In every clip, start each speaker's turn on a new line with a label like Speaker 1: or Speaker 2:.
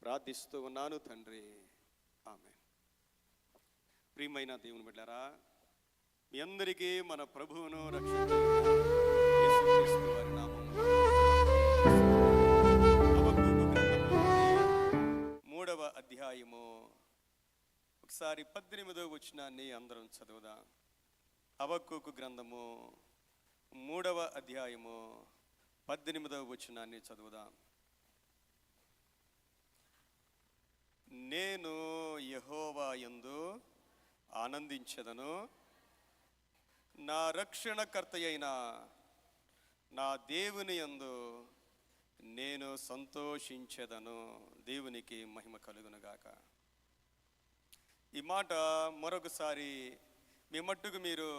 Speaker 1: ప్రార్థిస్తూ ఉన్నాను తండ్రి, ఆమేన్. ప్రియమైన దేవుని బిడ్డలారా, మీ అందరికీ మన ప్రభువును రక్షకుడైన యేసుక్రీస్తు వారి నామములో హబక్కూకు గ్రంథంలోని 3వ అధ్యాయము ఒకసారి 18వ వచనాన్ని అందరం చదువుదాం. హబక్కూకు గ్రంథము 3వ అధ్యాయము 18వ వచనాన్ని చదువుదాం. నేను యెహోవా యందు ఆనందించెదను, నా రక్షణకర్త అయిన నా దేవుని యందు నేను సంతోషించెదను. దేవునికి మహిమ కలుగునుగాక. ఈ మాట మరొకసారి మీ మట్టుకు మీరు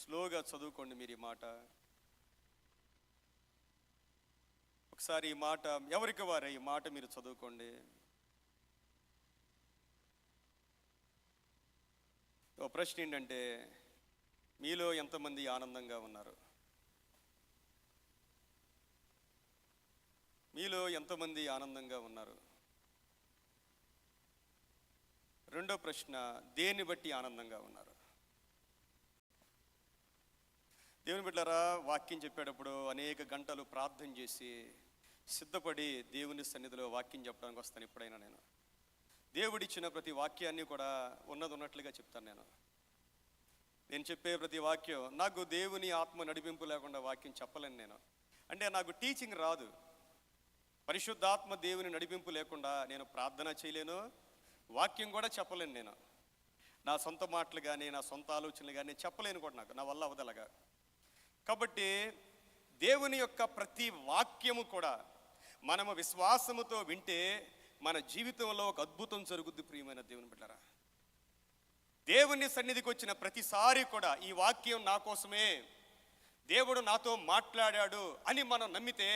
Speaker 1: స్లోగా చదువుకోండి. మీరు ఈ మాట ఒకసారి, ఈ మాట ఎవరికి వారే ఈ మాట మీరు చదువుకోండి. ఓ ప్రశ్న ఏంటంటే, మీలో ఎంతమంది ఆనందంగా ఉన్నారు? మీలో ఎంతమంది ఆనందంగా ఉన్నారు? రెండో ప్రశ్న, దేన్ని బట్టి ఆనందంగా ఉన్నారు? దేవుని బిడ్డలారా, వాక్యం చెప్పేటప్పుడు అనేక గంటలు ప్రార్థన చేసి సిద్ధపడి దేవుని సన్నిధిలో వాక్యం చెప్పడానికి వస్తాను. ఎప్పుడైనా నేను దేవుడిచ్చిన ప్రతి వాక్యాన్ని కూడా ఉన్నట్లుగా చెప్తాను. నేను చెప్పే ప్రతి వాక్యం, నాకు దేవుని ఆత్మ నడిపింపు లేకుండా వాక్యం చెప్పలేను నేను. అంటే నాకు టీచింగ్ రాదు. పరిశుద్ధాత్మ దేవుని నడిపింపు లేకుండా నేను ప్రార్థన చేయలేను, వాక్యం కూడా చెప్పలేను. నేను నా సొంత మాటలు కానీ నా సొంత ఆలోచనలు కానీ చెప్పలేను కూడా. నా వల్ల అవదలగా. కాబట్టి దేవుని యొక్క ప్రతి వాక్యము కూడా మనము విశ్వాసముతో వింటే మన జీవితంలో ఒక అద్భుతం జరుగుద్ది. ప్రియమైన దేవుని బిడ్డలారా, దేవుని సన్నిధికి వచ్చిన ప్రతిసారి కూడా ఈ వాక్యం నా కోసమే, దేవుడు నాతో మాట్లాడాడు అని మనం నమ్మితే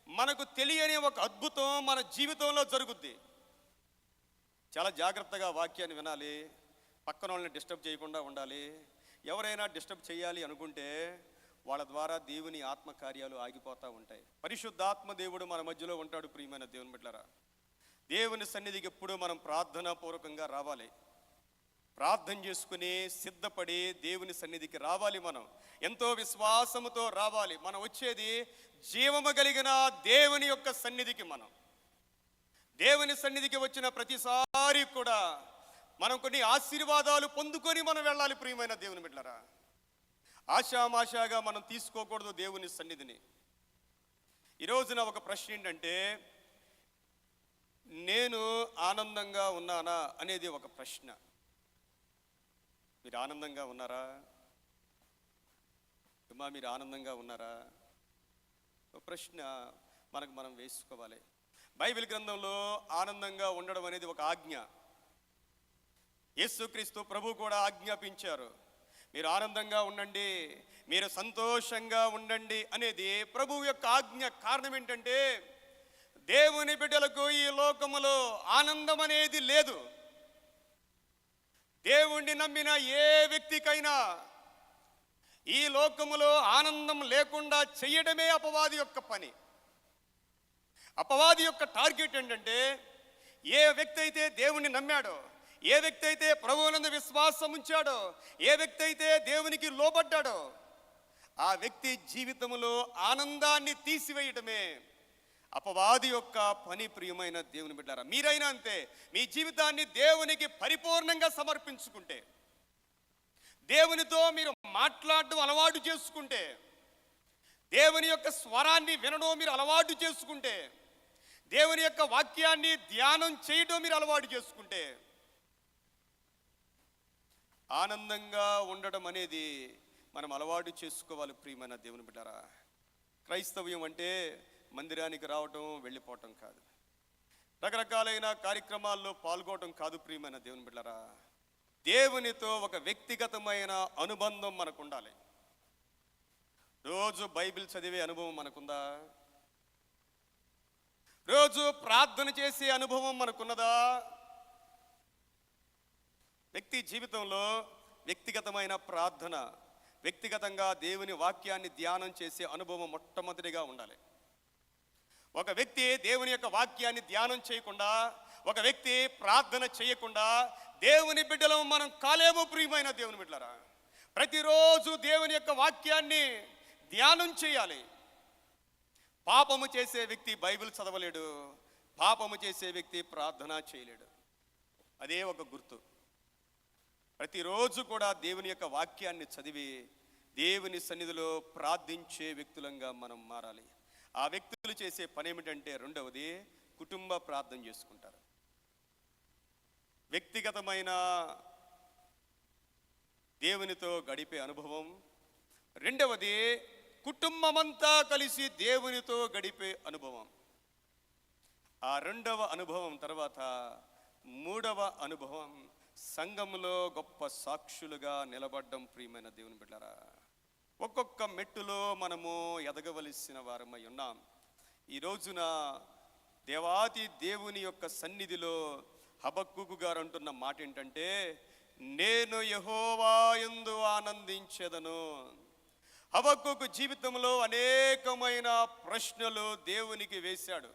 Speaker 1: మనకు తెలియని ఒక అద్భుతం మన జీవితంలో జరుగుద్ది. చాలా జాగ్రత్తగా వాక్యాన్ని వినాలి. పక్కన వాళ్ళని డిస్టర్బ్ చేయకుండా ఉండాలి. ఎవరైనా డిస్టర్బ్ చేయాలి అనుకుంటే వాళ్ళ ద్వారా దేవుని ఆత్మకార్యాలు ఆగిపోతూ ఉంటాయి. పరిశుద్ధాత్మ దేవుడు మన మధ్యలో ఉంటాడు. ప్రియమైన దేవుని బిడ్డలారా, దేవుని సన్నిధికి ఎప్పుడూ మనం ప్రార్థనా పూర్వకంగా రావాలి. ప్రార్థన చేసుకుని సిద్ధపడి దేవుని సన్నిధికి రావాలి. మనం ఎంతో విశ్వాసముతో రావాలి. మనం వచ్చేది జీవము కలిగిన దేవుని యొక్క సన్నిధికి. మనం దేవుని సన్నిధికి వచ్చిన ప్రతిసారి కూడా మనం కొన్ని ఆశీర్వాదాలు పొందుకొని మనం వెళ్ళాలి. ప్రియమైన దేవుని బిడ్డలారా, ఆషామాషాగా మనం తీసుకోకూడదు దేవుని సన్నిధిని. ఈరోజున ఒక ప్రశ్న ఏంటంటే, నేను ఆనందంగా ఉన్నానా అనేది ఒక ప్రశ్న. మీరు ఆనందంగా ఉన్నారా? అమ్మా, మీరు ఆనందంగా ఉన్నారా? ఒక ప్రశ్న మనకు మనం వేసుకోవాలి. బైబిల్ గ్రంథంలో ఆనందంగా ఉండడం అనేది ఒక ఆజ్ఞ. యేసుక్రీస్తు ప్రభు కూడా ఆజ్ఞాపించారు, మీరు ఆనందంగా ఉండండి, మీరు సంతోషంగా ఉండండి అనేది ప్రభువు యొక్క ఆజ్ఞ. కారణం ఏంటంటే, దేవుని బిడ్డలకు ఈ లోకములో ఆనందం అనేది లేదు. దేవుణ్ణి నమ్మిన ఏ వ్యక్తికైనా ఈ లోకములో ఆనందం లేకుండా చేయడమే అపవాది యొక్క పని. అపవాది యొక్క టార్గెట్ ఏంటంటే, ఏ వ్యక్తి అయితే దేవుణ్ణి నమ్మాడో, ఏ వ్యక్తి అయితే ప్రభువునందు విశ్వాసం ఉంచాడో, ఏ వ్యక్తి అయితే దేవునికి లోబడ్డాడో, ఆ వ్యక్తి జీవితంలో ఆనందాన్ని తీసివేయటమే అపవాది యొక్క పని. ప్రియమైన దేవుని బిడ్డలారా, మీరైనా అంతే. మీ జీవితాన్ని దేవునికి పరిపూర్ణంగా సమర్పించుకుంటే, దేవునితో మీరు మాట్లాడడం అలవాటు చేసుకుంటే, దేవుని యొక్క స్వరాన్ని వినడం మీరు అలవాటు చేసుకుంటే, దేవుని యొక్క వాక్యాన్ని ధ్యానం చేయడం మీరు అలవాటు చేసుకుంటే, ఆనందంగా ఉండడం అనేది మనం అలవాటు చేసుకోవాలి. ప్రియమైన దేవుని బిడ్డలారా, క్రైస్తవ్యం అంటే మందిరానికి రావటం, వెళ్ళిపోవటం కాదు, రకరకాలైన కార్యక్రమాల్లో పాల్గొనడం కాదు. ప్రియమైన దేవుని బిడ్డలారా, దేవునితో ఒక వ్యక్తిగతమైన అనుబంధం మనకు ఉండాలి. రోజు బైబిల్ చదివే అనుభవం మనకుందా? రోజు ప్రార్థన చేసే అనుభవం మనకున్నదా? వ్యక్తి జీవితంలో వ్యక్తిగతమైన ప్రార్థన, వ్యక్తిగతంగా దేవుని వాక్యాన్ని ధ్యానం చేసే అనుభవం మొట్టమొదటిగా ఉండాలి. ఒక వ్యక్తి దేవుని యొక్క వాక్యాన్ని ధ్యానం చేయకుండా, ఒక వ్యక్తి ప్రార్థన చేయకుండా దేవుని బిడ్డలం మనం కాలేమో. ప్రియమైన దేవుని బిడ్డలారా, ప్రతిరోజు దేవుని యొక్క వాక్యాన్ని ధ్యానం చేయాలి. పాపము చేసే వ్యక్తి బైబిల్ చదవలేడు, పాపము చేసే వ్యక్తి ప్రార్థన చేయలేడు. అదే ఒక గుర్తు. ప్రతిరోజు కూడా దేవుని యొక్క వాక్యాన్ని చదివి దేవుని సన్నిధిలో ప్రార్థించే వ్యక్తులంగా మనం మారాలి. ఆ వ్యక్తులు చేసే పని ఏమిటంటే, రెండవది కుటుంబ ప్రార్థన చేసుకుంటారు. వ్యక్తిగతమైన దేవునితో గడిపే అనుభవం. రెండవది కుటుంబమంతా కలిసి దేవునితో గడిపే అనుభవం. ఆ రెండవ అనుభవం తర్వాత మూడవ అనుభవం సంఘంలో గొప్ప సాక్షులుగా నిలబడ్డం. ప్రియమైన దేవుని బిడ్డలారా, ఒక్కొక్క మెట్టులో మనము ఎదగవలసిన వారమై ఉన్నాం. ఈ రోజున దేవాతి దేవుని యొక్క సన్నిధిలో హబక్కూకు గారు అంటున్న మాట ఏంటంటే, నేను యెహోవా యందు ఆనందించెదను. హబక్కూకు జీవితంలో అనేకమైన ప్రశ్నలు దేవునికి వేశాడు.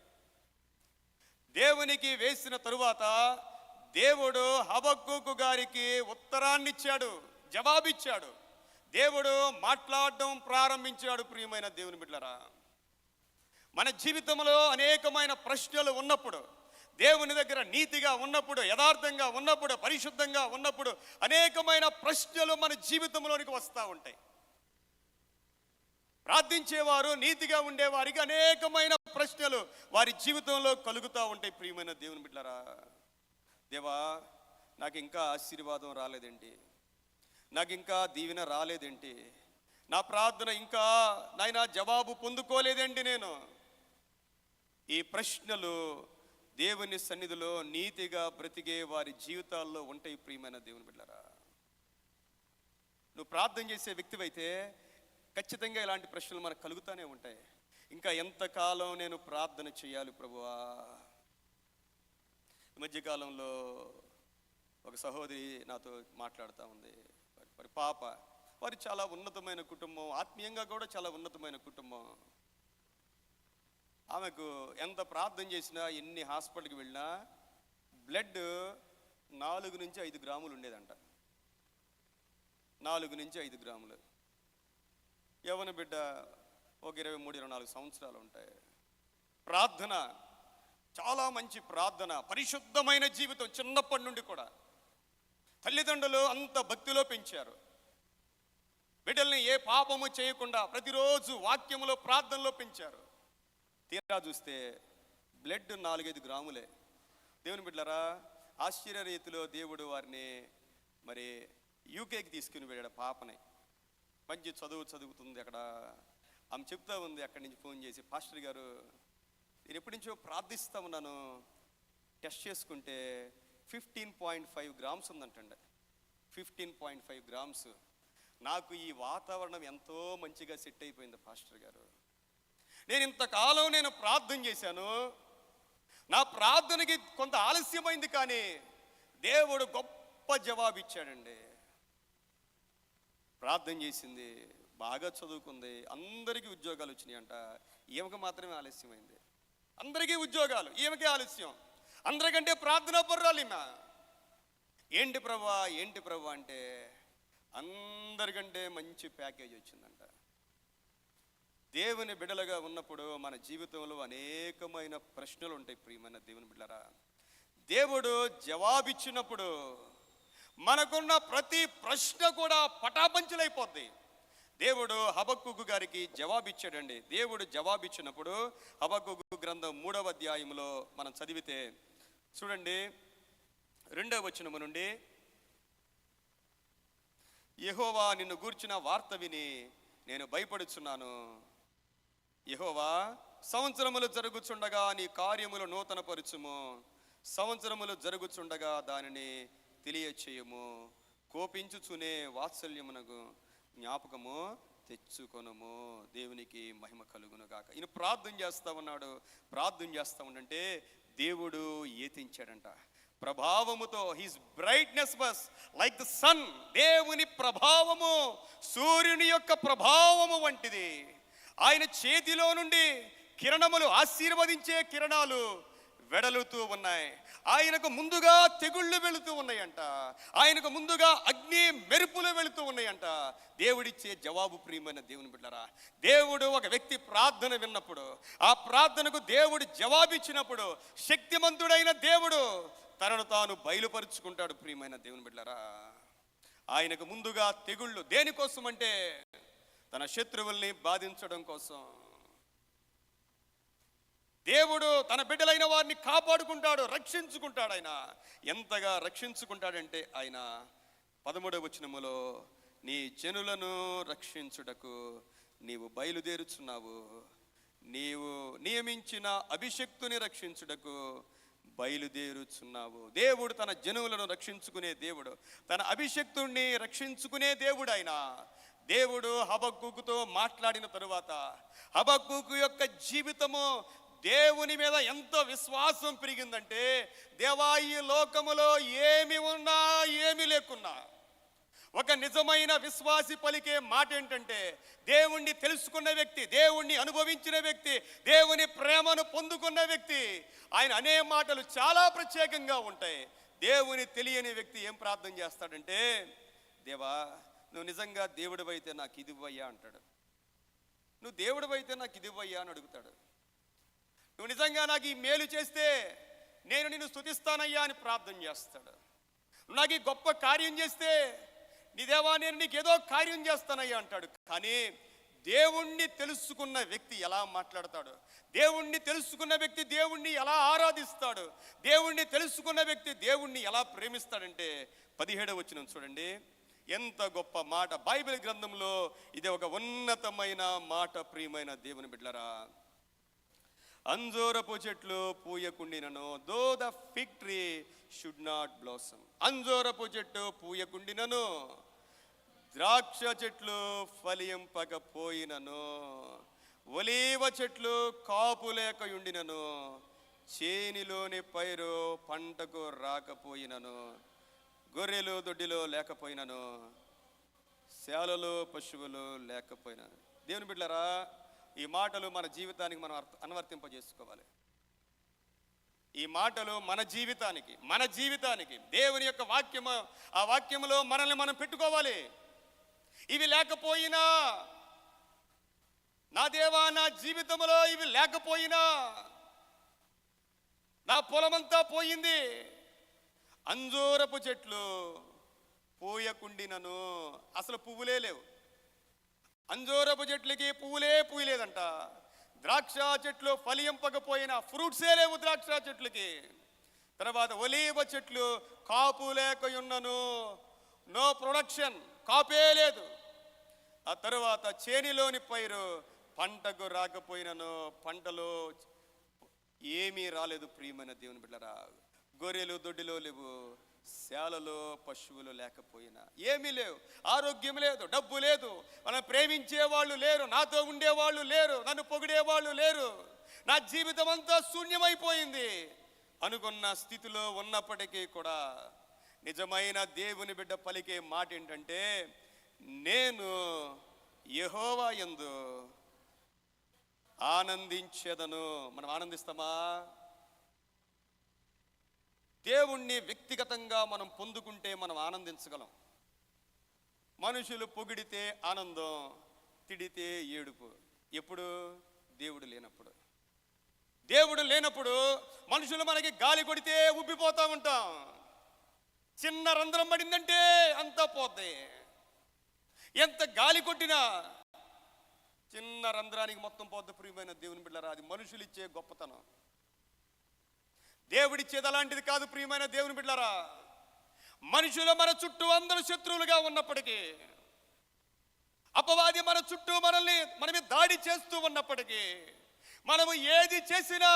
Speaker 1: దేవునికి వేసిన తరువాత దేవుడు హబక్కూకు గారికి ఉత్తరాన్ని ఇచ్చాడు, జవాబిచ్చాడు. దేవుడు మాట్లాడడం ప్రారంభించాడు. ప్రియమైన దేవుని బిడ్డలారా, మన జీవితంలో అనేకమైన ప్రశ్నలు ఉన్నప్పుడు, దేవుని దగ్గర నీతిగా ఉన్నప్పుడు, యథార్థంగా ఉన్నప్పుడు, పరిశుద్ధంగా ఉన్నప్పుడు అనేకమైన ప్రశ్నలు మన జీవితంలోనికి వస్తూ ఉంటాయి. ప్రార్థించేవారు, నీతిగా ఉండేవారికి అనేకమైన ప్రశ్నలు వారి జీవితంలో కలుగుతూ ఉంటాయి. ప్రియమైన దేవుని బిడ్డలారా, దేవా నాకు ఇంకా ఆశీర్వాదం రాలేదేంటి, నాకు ఇంకా దీవెన రాలేదేంటి, నా ప్రార్థన ఇంకా నాయన జవాబు పొందుకోలేదేంటి నేను. ఈ ప్రశ్నలు దేవుని సన్నిధిలో నీతిగా బ్రతికే వారి జీవితాల్లో ఉంటాయి. ప్రియమైన దేవుని బిడ్డలారా, నువ్వు ప్రార్థన చేసే వ్యక్తివైతే ఖచ్చితంగా ఇలాంటి ప్రశ్నలు మనకు కలుగుతూనే ఉంటాయి. ఇంకా ఎంతకాలం నేను ప్రార్థన చేయాలి ప్రభువా. ఈ మధ్యకాలంలో ఒక సహోదరి నాతో మాట్లాడుతూ ఉంది. వారి పాప, వారి చాలా ఉన్నతమైన కుటుంబం, ఆత్మీయంగా కూడా చాలా ఉన్నతమైన కుటుంబం. ఆమెకు ఎంత ప్రార్థన చేసినా, ఎన్ని హాస్పిటల్కి వెళ్ళినా బ్లడ్ 4 నుంచి 5 గ్రాములు ఉండేదంట. 4 నుంచి 5 గ్రాములు. యవ్వన బిడ్డ, ఒక 23-24 సంవత్సరాలు ఉంటాయి. ప్రార్థన చాలా మంచి ప్రార్థన, పరిశుద్ధమైన జీవితం. చిన్నప్పటి నుండి కూడా తల్లిదండ్రులు అంత భక్తిలో పెంచారు. బిడ్డల్ని ఏ పాపము చేయకుండా ప్రతిరోజు వాక్యములో, ప్రార్థనలో పెంచారు. తీరా చూస్తే బ్లడ్ 4-5 గ్రాములే. దేవుని బిడ్డలారా, ఆశ్చర్య రీతిలో దేవుడు వారిని మరి యూకేకి తీసుకుని వెళ్ళాడు. పాపని మంచి చదువుతుంది అక్కడ. ఆమె చెప్తా ఉంది అక్కడి నుంచి ఫోన్ చేసి, పాస్టర్ గారు నేను ఎప్పటి నుంచో ప్రార్థిస్తూ ఉన్నాను, టెస్ట్ చేసుకుంటే 15.5 గ్రామ్స్ ఉందంటండి. 15.5 గ్రామ్స్. నాకు ఈ వాతావరణం ఎంతో మంచిగా సెట్ అయిపోయింది పాస్టర్ గారు. నేను ఇంతకాలం నేను ప్రార్థన చేశాను, నా ప్రార్థనకి కొంత ఆలస్యమైంది, కానీ దేవుడు గొప్ప జవాబు ఇచ్చాడండి. ప్రార్థన చేసింది, బాగా చదువుకుంది, అందరికీ ఉద్యోగాలు వచ్చినాయి అంట. ఈమెకు మాత్రమే ఆలస్యమైంది. అందరికీ ఉద్యోగాలు, ఈమెకే ఆలస్యం. అందరికంటే ప్రార్థనా పర్రాలు ఈమె. ఏంటి ప్రభు అంటే అందరికంటే మంచి ప్యాకేజ్ వచ్చిందంట. దేవుని బిడ్డలుగా ఉన్నప్పుడు మన జీవితంలో అనేకమైన ప్రశ్నలు ఉంటాయి. ప్రియమైన దేవుని బిడ్డలారా, దేవుడు జవాబిచ్చినప్పుడు మనకున్న ప్రతి ప్రశ్న కూడా పటాపంచలైపోద్ది. దేవుడు హబక్కూకు గారికి జవాబిచ్చాడండి. దేవుడు జవాబిచ్చినప్పుడు హబక్కూకు గ్రంథం 3వ అధ్యాయంలో మనం చదివితే చూడండి, 2వ వచనము నుండి, యెహోవా నిన్ను గూర్చిన వార్త విని నేను భయపడుచున్నాను. యెహోవా, సంవత్సరములు జరుగుచుండగా నీ కార్యములు నూతన పరుచుము, సంవత్సరములు జరుగుచుండగా దానిని తెలియచేయము, కోపించుచునే వాత్సల్యమునకు జ్ఞాపకము తెచ్చుకొనము. దేవునికి మహిమ కలుగును గాక. ఈయన ప్రార్థన చేస్తా ఉన్నాడు. ప్రార్థన చేస్తా ఉండంటే దేవుడు ఏతించాడంట ప్రభావముతో. His brightness was like the sun. దేవుని ప్రభావము సూర్యుని యొక్క ప్రభావము వంటిది. ఆయన చేతిలో నుండి కిరణములు, ఆశీర్వదించే కిరణాలు వెడలుతూ ఉన్నాయి. ఆయనకు ముందుగా తెగుళ్ళు వెళుతూ ఉన్నాయంట. ఆయనకు ముందుగా అగ్ని మెరుపులు వెళుతూ ఉన్నాయంట. దేవుడిచ్చే జవాబు ప్రియమైన దేవుని బిడ్డలారా, దేవుడు ఒక వ్యక్తి ప్రార్థన విన్నప్పుడు, ఆ ప్రార్థనకు దేవుడు జవాబిచ్చినప్పుడు శక్తిమంతుడైన దేవుడు తనను తాను బయలుపరుచుకుంటాడు. ప్రియమైన దేవుని బిడ్డలారా, ఆయనకు ముందుగా తెగుళ్ళు దేనికోసం అంటే తన శత్రువుల్ని బాధించడం కోసం. దేవుడు తన బిడ్డలైన వారిని కాపాడుకుంటాడు, రక్షించుకుంటాడు. ఆయన ఎంతగా రక్షించుకుంటాడంటే, ఆయన 13వ వచనములో నీ జనులను రక్షించుటకు నీవు బయలుదేరుచున్నావు, నీవు నియమించిన అభిషక్తుని రక్షించుటకు బయలుదేరుచున్నావు. దేవుడు తన జనులను రక్షించుకునే దేవుడు, తన అభిషక్తుణ్ణి రక్షించుకునే దేవుడు. ఆయన దేవుడు హబక్కూకుతో మాట్లాడిన తరువాత హబక్కూకు యొక్క జీవితము దేవుని మీద ఎంతో విశ్వాసం పెరిగిందంటే, దేవా ఈ లోకములో ఏమి ఉన్నా ఏమి లేకున్నా ఒక నిజమైన విశ్వాసి పలికే మాట ఏంటంటే, దేవుణ్ణి తెలుసుకున్న వ్యక్తి, దేవుణ్ణి అనుభవించిన వ్యక్తి, దేవుని ప్రేమను పొందుకున్న వ్యక్తి, ఆయన అనే మాటలు చాలా ప్రత్యేకంగా ఉంటాయి. దేవుని తెలియని వ్యక్తి ఏం ప్రార్థన చేస్తాడంటే, దేవా నువ్వు నిజంగా దేవుడివైతే నాకు ఇది ఇవ్వయ్యా అంటాడు. నువ్వు దేవుడివైతే నాకు ఇది ఇవ్వయ్యా అని అడుగుతాడు. నువ్వు నిజంగా నాకు ఈ మేలు చేస్తే నేను నిన్ను స్తుతిస్తానయ్యా అని ప్రార్థన చేస్తాడు. నాకు ఈ గొప్ప కార్యం చేస్తే నీ దేవా నేను నీకు ఏదో కార్యం చేస్తానయ్యా అంటాడు. కానీ దేవుణ్ణి తెలుసుకున్న వ్యక్తి ఎలా మాట్లాడతాడు, దేవుణ్ణి తెలుసుకున్న వ్యక్తి దేవుణ్ణి ఎలా ఆరాధిస్తాడు, దేవుణ్ణి తెలుసుకున్న వ్యక్తి దేవుణ్ణి ఎలా ప్రేమిస్తాడంటే 17వ వచనం చూడండి, ఎంత గొప్ప మాట. బైబిల్ గ్రంథంలో ఇది ఒక ఉన్నతమైన మాట. ప్రియమైన దేవుని బిడ్డలారా, అంజూరపు చెట్లు పూయకుండినను, though the fig tree should not blossom. అంజూరపు చెట్టు పూయకుండినను, ద్రాక్ష చెట్లు ఫలింపకపోయినను, ఒలీవ చెట్లు కాపు లేకయుండినను, చేనిలోని పైరు పంటకు రాకపోయినను, గొర్రెలు దొడ్డిలో లేకపోయినను, శాలలు పశువులు లేకపోయినను. దేవుని బిడ్డలారా, ఈ మాటలు మన జీవితానికి మనం అనువర్తింపజేసుకోవాలి. ఈ మాటలు మన జీవితానికి దేవుని యొక్క వాక్యము, ఆ వాక్యములో మనల్ని మనం పెట్టుకోవాలి. ఇవి లేకపోయినా, నా దేవా నా జీవితంలో ఇవి లేకపోయినా నా పొలమంతా పోయింది. అంజూరపు చెట్లు పూయకుండినను, అసలు పువ్వులే లేవు. అంజూరపు చెట్లకి పువ్వులే పూయలేదంట. ద్రాక్ష చెట్లు ఫలింపకపోయినా, ఫ్రూట్సే లేవు ద్రాక్ష చెట్లకి. తర్వాత ఒలీవ చెట్లు కాపు లేకయున్నను, నో ప్రొడక్షన్, కాపే లేదు. ఆ తర్వాత చేనిలోని పైరు పంటకు రాకపోయినను, పంటలో ఏమీ రాలేదు. ప్రియమైన దేవుని బిడ్డలారా, గొర్రెలు దొడ్డిలో లేవు, శాలలో పశువులు లేకపోయినా, ఏమీ లేవు, ఆరోగ్యం లేదు, డబ్బు లేదు, మనం ప్రేమించే వాళ్ళు లేరు, నాతో ఉండేవాళ్ళు లేరు, నన్ను పొగిడేవాళ్ళు లేరు, నా జీవితం అంతా శూన్యమైపోయింది అనుకున్న స్థితిలో ఉన్నప్పటికీ కూడా నిజమైన దేవుని బిడ్డ పలికే మాట ఏంటంటే, నేను యెహోవా యందు ఆనందించేదను. మనం ఆనందిస్తామా? దేవుణ్ణి వ్యక్తిగతంగా మనం పొందుకుంటే మనం ఆనందించగలం. మనుషులు పొగిడితే ఆనందం, తిడితే ఏడుపు. ఎప్పుడు? దేవుడు లేనప్పుడు. దేవుడు లేనప్పుడు మనుషులు మనకి గాలి కొడితే ఉబ్బిపోతూ ఉంటాం. చిన్న రంధ్రం పడిందంటే అంతా పోద్ది. ఎంత గాలి కొట్టినా చిన్న రంధ్రానికి మొత్తం పోద్ది. ప్రియమైన దేవుని బిడ్డలారా, అది మనుషులు ఇచ్చే గొప్పతనం. దేవుడిచ్చేది అలాంటిది కాదు. ప్రియమైన దేవుని బిడ్డలారా, మనుషులు మన చుట్టూ అందరూ శత్రువులుగా ఉన్నప్పటికీ, అపవాది మన చుట్టూ మన మీద దాడి చేస్తూ ఉన్నప్పటికీ, మనము ఏది చేసినా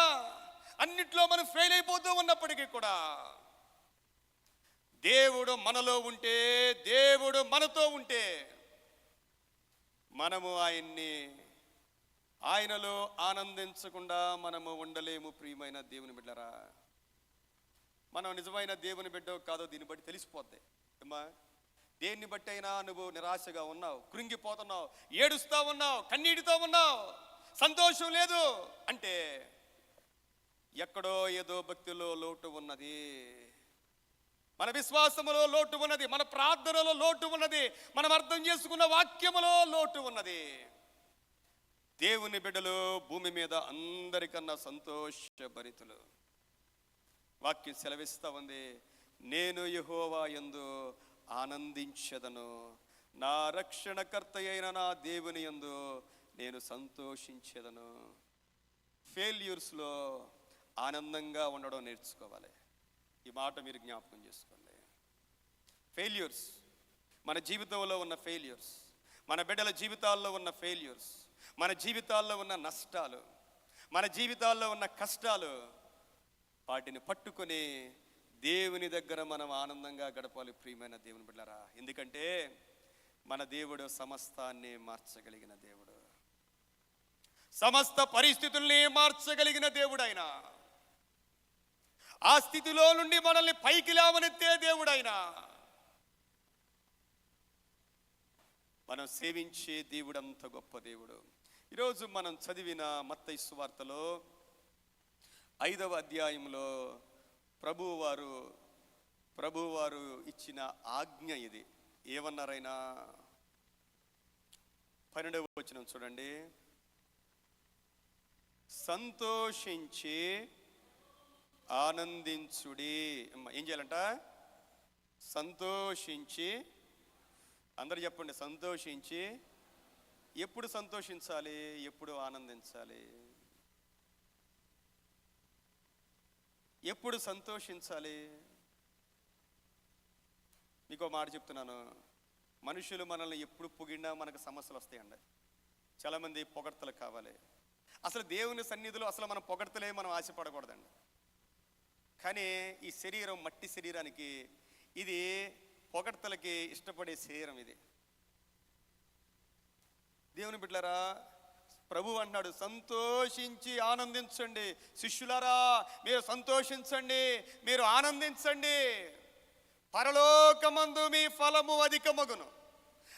Speaker 1: అన్నిట్లో మనం ఫెయిల్ అయిపోతూ ఉన్నప్పటికీ కూడా దేవుడు మనలో ఉంటే, దేవుడు మనతో ఉంటే మనము ఆయనలో ఆనందించకుండా మనము ఉండలేము. ప్రియమైన దేవుని బిడ్డలారా, మనం నిజమైన దేవుని బిడ్డో కాదో దీన్ని బట్టి తెలిసిపోద్ది. అమ్మా, దేన్ని బట్టి అయినా నువ్వు నిరాశగా ఉన్నావు, కృంగిపోతున్నావు, ఏడుస్తూ ఉన్నావు, కన్నీటితో ఉన్నావు, సంతోషం లేదు అంటే ఎక్కడో ఏదో భక్తిలో లోటు ఉన్నది, మన విశ్వాసములో లోటు ఉన్నది, మన ప్రార్థనలో లోటు ఉన్నది, మనం అర్థం చేసుకున్న వాక్యములో లోటు ఉన్నది. దేవుని బిడ్డలు భూమి మీద అందరికన్నా సంతోషభరితులు. వాక్యం సెలవిస్తా ఉంది, నేను యెహోవా యందు ఆనందించెదను, నా రక్షణకర్త అయిన నా దేవుని యందు నేను సంతోషించెదను. ఫెయిల్యూర్స్లో ఆనందంగా ఉండడం నేర్చుకోవాలి. ఈ మాట మీరు జ్ఞాపకం చేసుకోండి. ఫెయిల్యూర్స్, మన జీవితంలో ఉన్న ఫెయిల్యూర్స్, మన బిడ్డల జీవితాల్లో ఉన్న ఫెయిల్యూర్స్, మన జీవితాల్లో ఉన్న నష్టాలు, మన జీవితాల్లో ఉన్న కష్టాలు, వాటిని పట్టుకొని దేవుని దగ్గర మనం ఆనందంగా గడపాలి ప్రియమైన దేవుని బిడ్డలారా. ఎందుకంటే మన దేవుడు సమస్తాన్ని మార్చగలిగిన దేవుడు, సమస్త పరిస్థితుల్ని మార్చగలిగిన దేవుడు ఆయన. ఆ స్థితిలో నుండి మనల్ని పైకి లేవనెత్తే దేవుడు ఆయన. మనం సేవించే దేవుడు అంత గొప్ప దేవుడు. ఈరోజు మనం చదివిన మత్తయి సువార్తలో 5వ అధ్యాయంలో ప్రభువారు ఇచ్చిన ఆజ్ఞ ఇది. ఏమన్నారైనా 12వ వచనం చూడండి. సంతోషించి ఆనందించుడి. ఏం చేయాలంట? సంతోషించి. అందరు చెప్పండి, సంతోషించి. ఎప్పుడు సంతోషించాలి? ఎప్పుడు ఆనందించాలి? ఎప్పుడు సంతోషించాలి? మీకు మాట చెప్తున్నాను, మనుషులు మనల్ని ఎప్పుడు పొగిడినా మనకు సమస్యలు వస్తాయండి. చాలామంది పొగడ్తలు కావాలి. అసలు దేవుని సన్నిధిలో అసలు మనం పొగడ్తలే మనం ఆశపడకూడదండి. కానీ ఈ శరీరం, మట్టి శరీరానికి ఇది పొగడ్తలకి ఇష్టపడే శరీరం ఇది. దేవుని బిడ్డలారా, ప్రభు అంటున్నాడు, సంతోషించి ఆనందించండి. శిష్యులారా, మీరు సంతోషించండి, మీరు ఆనందించండి, పరలోకమందు మీ ఫలము అధికమగును.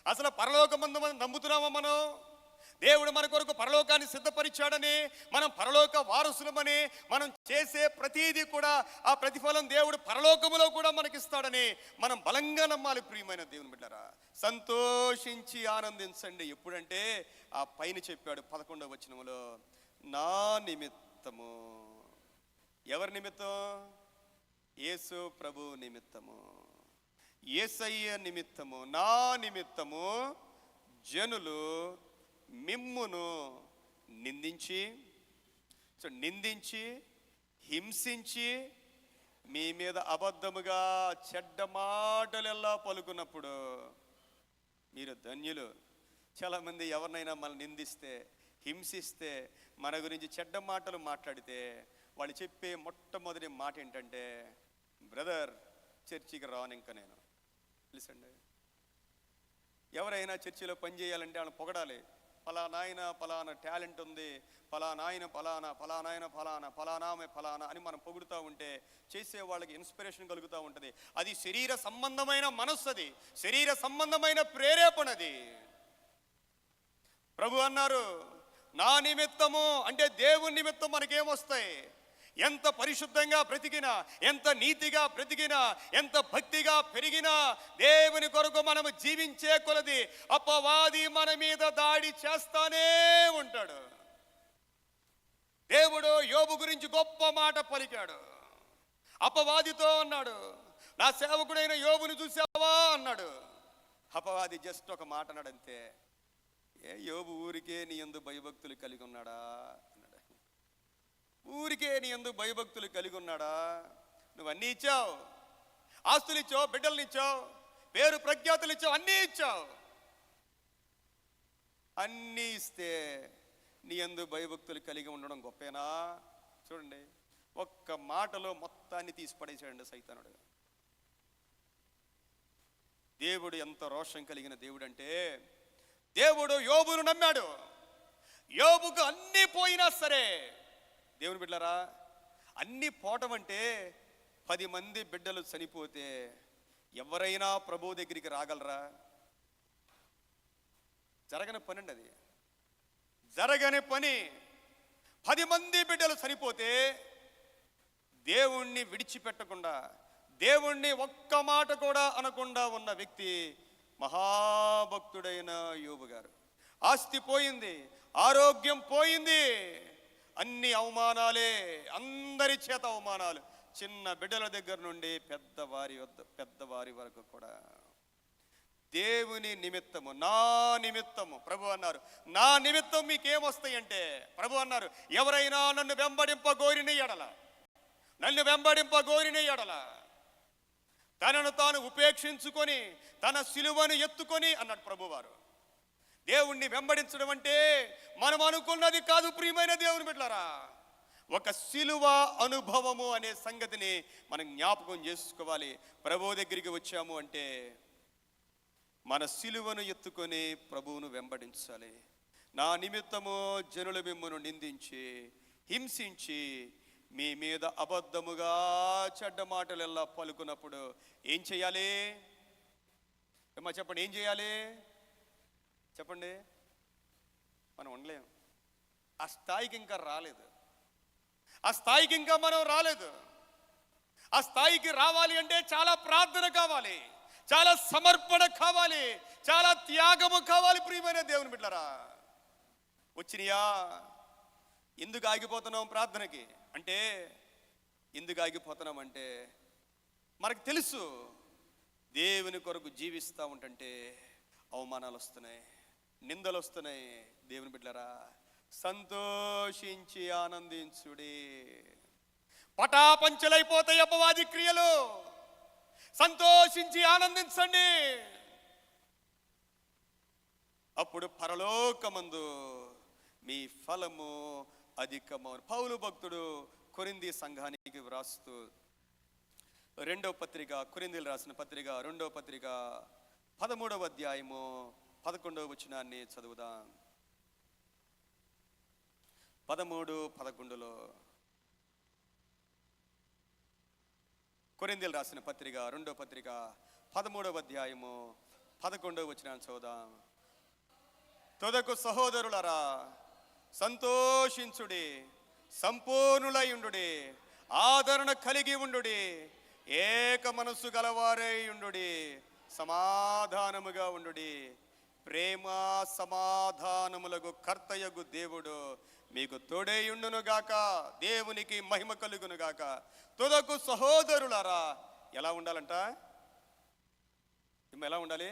Speaker 1: అసలు పరలోకమందు మనం నమ్ముతున్నామా? మనం దేవుడు మన కొరకు పరలోకాన్ని సిద్ధపరిచాడని, మనం పరలోక వారసులమని, మనం చేసే ప్రతీది కూడా ఆ ప్రతిఫలం దేవుడు పరలోకములో కూడా మనకిస్తాడని మనం బలంగా నమ్మాలి. ప్రియమైన దేవుని బిడ్డలారా, సంతోషించి ఆనందించండి. ఎప్పుడంటే ఆ పైన చెప్పాడు 11వ వచనములో, నా నిమిత్తము. ఎవరి నిమిత్తం? యేసు ప్రభు నిమిత్తము, యేసయ్య నిమిత్తము, నా నిమిత్తము జనులు మిమ్మును నిందించి హింసించి మీ మీద అబద్ధముగా చెడ్డ మాటలెల్లా పలుకున్నప్పుడు మీరు ధన్యులు. చాలామంది ఎవరినైనా మనల్ని నిందిస్తే, హింసిస్తే, మన గురించి చెడ్డ మాటలు మాట్లాడితే వాళ్ళు చెప్పే మొట్టమొదటి మాట ఏంటంటే, బ్రదర్ చర్చికి రాను ఇంకా నేను. తెలుసండి, ఎవరైనా చర్చిలో పని చేయాలంటే వాళ్ళని పొగడాలి. ఫలానాయన ఫలానా టాలెంట్ ఉంది, ఫలానాయన ఫలానా, ఫలానాయన ఫలానా, ఫలానామె ఫలానా అని మనం పొగుడుతూ ఉంటే చేసే వాళ్ళకి ఇన్స్పిరేషన్ కలుగుతూ ఉంటుంది. అది శరీర సంబంధమైన మనస్సు, అది శరీర సంబంధమైన ప్రేరేపణది. ప్రభు అన్నారు, నా నిమిత్తము అంటే దేవుని నిమిత్తం మనకేమొస్తాయి? ఎంత పరిశుద్ధంగా బ్రతికినా, ఎంత నీతిగా బ్రతికినా, ఎంత భక్తిగా పెరిగినా, దేవుని కొరకు మనము జీవించే కొలది అపవాది మన మీద దాడి చేస్తానే ఉంటాడు. దేవుడు యోబు గురించి గొప్ప మాట పలికాడు. అపవాదితో అన్నాడు, నా సేవకుడైన యోబుని చూసావా అన్నాడు. అపవాది జస్ట్ ఒక మాట అన్నాడు అంతే. యోబు ఊరికే నీ యందు భయభక్తులు కలిగి ఉన్నాడా అన్నాడు. ఊరికే నీ యందు భయభక్తులు కలిగి ఉన్నాడా? నువ్వు అన్నీ ఇచ్చావు, ఆస్తులు ఇచ్చావు, బిడ్డల్ని ఇచ్చావు, పేరు ప్రఖ్యాతులు ఇచ్చావు, అన్నీ ఇచ్చావు. అన్నీ ఇస్తే నీ యందు భయభక్తులు కలిగి ఉండడం గొప్పేనా? చూడండి, ఒక్క మాటలో మొత్తాన్ని తీసి పడేసాడండి సైతానుడు. దేవుడు ఎంత రోషం కలిగిన దేవుడు అంటే, దేవుడు యోబును నమ్మాడు. యోబుకు అన్నీ పోయినా సరే, దేవుని బిడ్డలారా, అన్నీ పోవటం అంటే 10 మంది బిడ్డలు చనిపోతే ఎవరైనా ప్రభు దగ్గరికి రాగలరా? జరగని పనండి అది. జరగని పని. 10 మంది బిడ్డలు చనిపోతే దేవుణ్ణి విడిచిపెట్టకుండా, దేవుణ్ణి ఒక్క మాట కూడా అనకుండా ఉన్న వ్యక్తి మహాభక్తుడైన యోబు గారు. ఆస్తి పోయింది, ఆరోగ్యం పోయింది, అన్ని అవమానాలే, అందరి చేత అవమానాలు, చిన్న బిడ్డల దగ్గర నుండి పెద్దవారి వరకు కూడా. దేవుని నిమిత్తము, నా నిమిత్తము, ప్రభు అన్నారు, నా నిమిత్తం మీకేమొస్తాయంటే, ప్రభు అన్నారు, ఎవరైనా నన్ను వెంబడింపగోరిన ఎడల తనను తాను ఉపేక్షించుకొని తన సిలువను ఎత్తుకొని అన్నాడు ప్రభువారు. దేవుణ్ణి వెంబడించడం అంటే మనం అనుకున్నది కాదు ప్రియమైన దేవుని బిడ్డలారా. ఒక సిలువ అనుభవము అనే సంగతిని మనం జ్ఞాపకం చేసుకోవాలి. ప్రభువు దగ్గరికి వచ్చాము అంటే మన సిలువను ఎత్తుకొని ప్రభువును వెంబడించాలి. నా నిమిత్తము జనులు మిమ్మును నిందించి హింసించి మీ మీద అబద్ధముగా చెడ్డ మాటలెల్లా పలుకున్నప్పుడు ఏం చేయాలి? చెప్పండి, ఏం చేయాలి? చెప్పండి. మనం ఉండలేం. ఆ స్థాయికి ఇంకా రాలేదు. ఆ స్థాయికి ఇంకా మనం రాలేదు. ఆ స్థాయికి రావాలి అంటే చాలా ప్రార్థన కావాలి, చాలా సమర్పణ కావాలి, చాలా త్యాగము కావాలి ప్రియమైన దేవుని బిడ్డలారా. వచ్చినయా? ఎందుకు ఆగిపోతున్నాం ప్రార్థనకి అంటే, ఎందుకు ఆగిపోతున్నాం అంటే మనకు తెలుసు దేవుని కొరకు జీవిస్తూ ఉంటుంటే అవమానాలు వస్తున్నాయి, నిందలు వస్తున్నాయి. దేవుని బిడ్డలారా, సంతోషించి ఆనందించుడి. పటాపంచలైపోతాయి అపవాది క్రియలు. సంతోషించి ఆనందించండి. అప్పుడు పరలోకమందు మీ ఫలము అధికమౌను. పౌలు భక్తుడు కొరింథీ సంఘానికి వ్రాస్తూ 2వ పత్రిక, కొరింథీలు రాసిన పత్రిక 2వ పత్రిక 13వ అధ్యాయము 11వ వచనాన్ని చదువుదాం. 13-11లో కొరింథీలు రాసిన పత్రిక 2వ పత్రిక 13వ అధ్యాయము 11వ వచనాన్ని చదువుదాం. తుదకు సహోదరులరా, సంతోషించుడి, సంపూర్ణులై ఉండుడి, ఆదరణ కలిగి ఉండుడి, ఏక మనస్సు గలవారై ఉండుడి, సమాధానముగా ఉండుడి. ప్రేమ సమాధానములకు కర్తయగు దేవుడు మీకు తోడై ఉండును గాక. దేవునికి మహిమ కలుగును గాక. తుదకు సహోదరులారా, ఎలా ఉండాలంట? ఎలా ఉండాలి?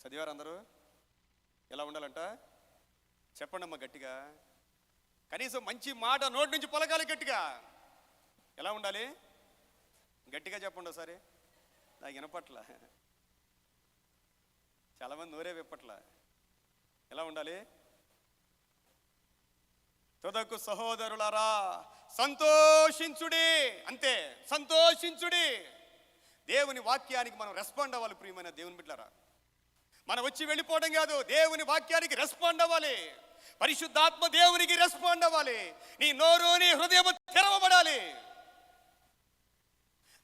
Speaker 1: చదివారు అందరూ? ఎలా ఉండాలంట? చెప్పండి అమ్మ గట్టిగా. కనీసం మంచి మాట నోటి నుంచి పలకాలి గట్టిగా. ఎలా ఉండాలి? గట్టిగా చెప్పండి ఒకసారి. నాకు వినపట్ల, చాలామంది నోరే విప్పట్ల. ఎలా ఉండాలి? తుదకు సహోదరులారా, సంతోషించుడి. అంతే, సంతోషించుడి. దేవుని వాక్యానికి మనం రెస్పాండ్ అవ్వాలి ప్రియమైన దేవుని బిడ్డలారా. మనం వచ్చి వెళ్ళిపోవడం కాదు, దేవుని వాక్యానికి రెస్పాండ్ అవ్వాలి. పరిశుద్ధాత్మ దేవునికి రెస్పాండ్ అవ్వాలి. నీ నోరు, నీ హృదయం తెరవబడాలి.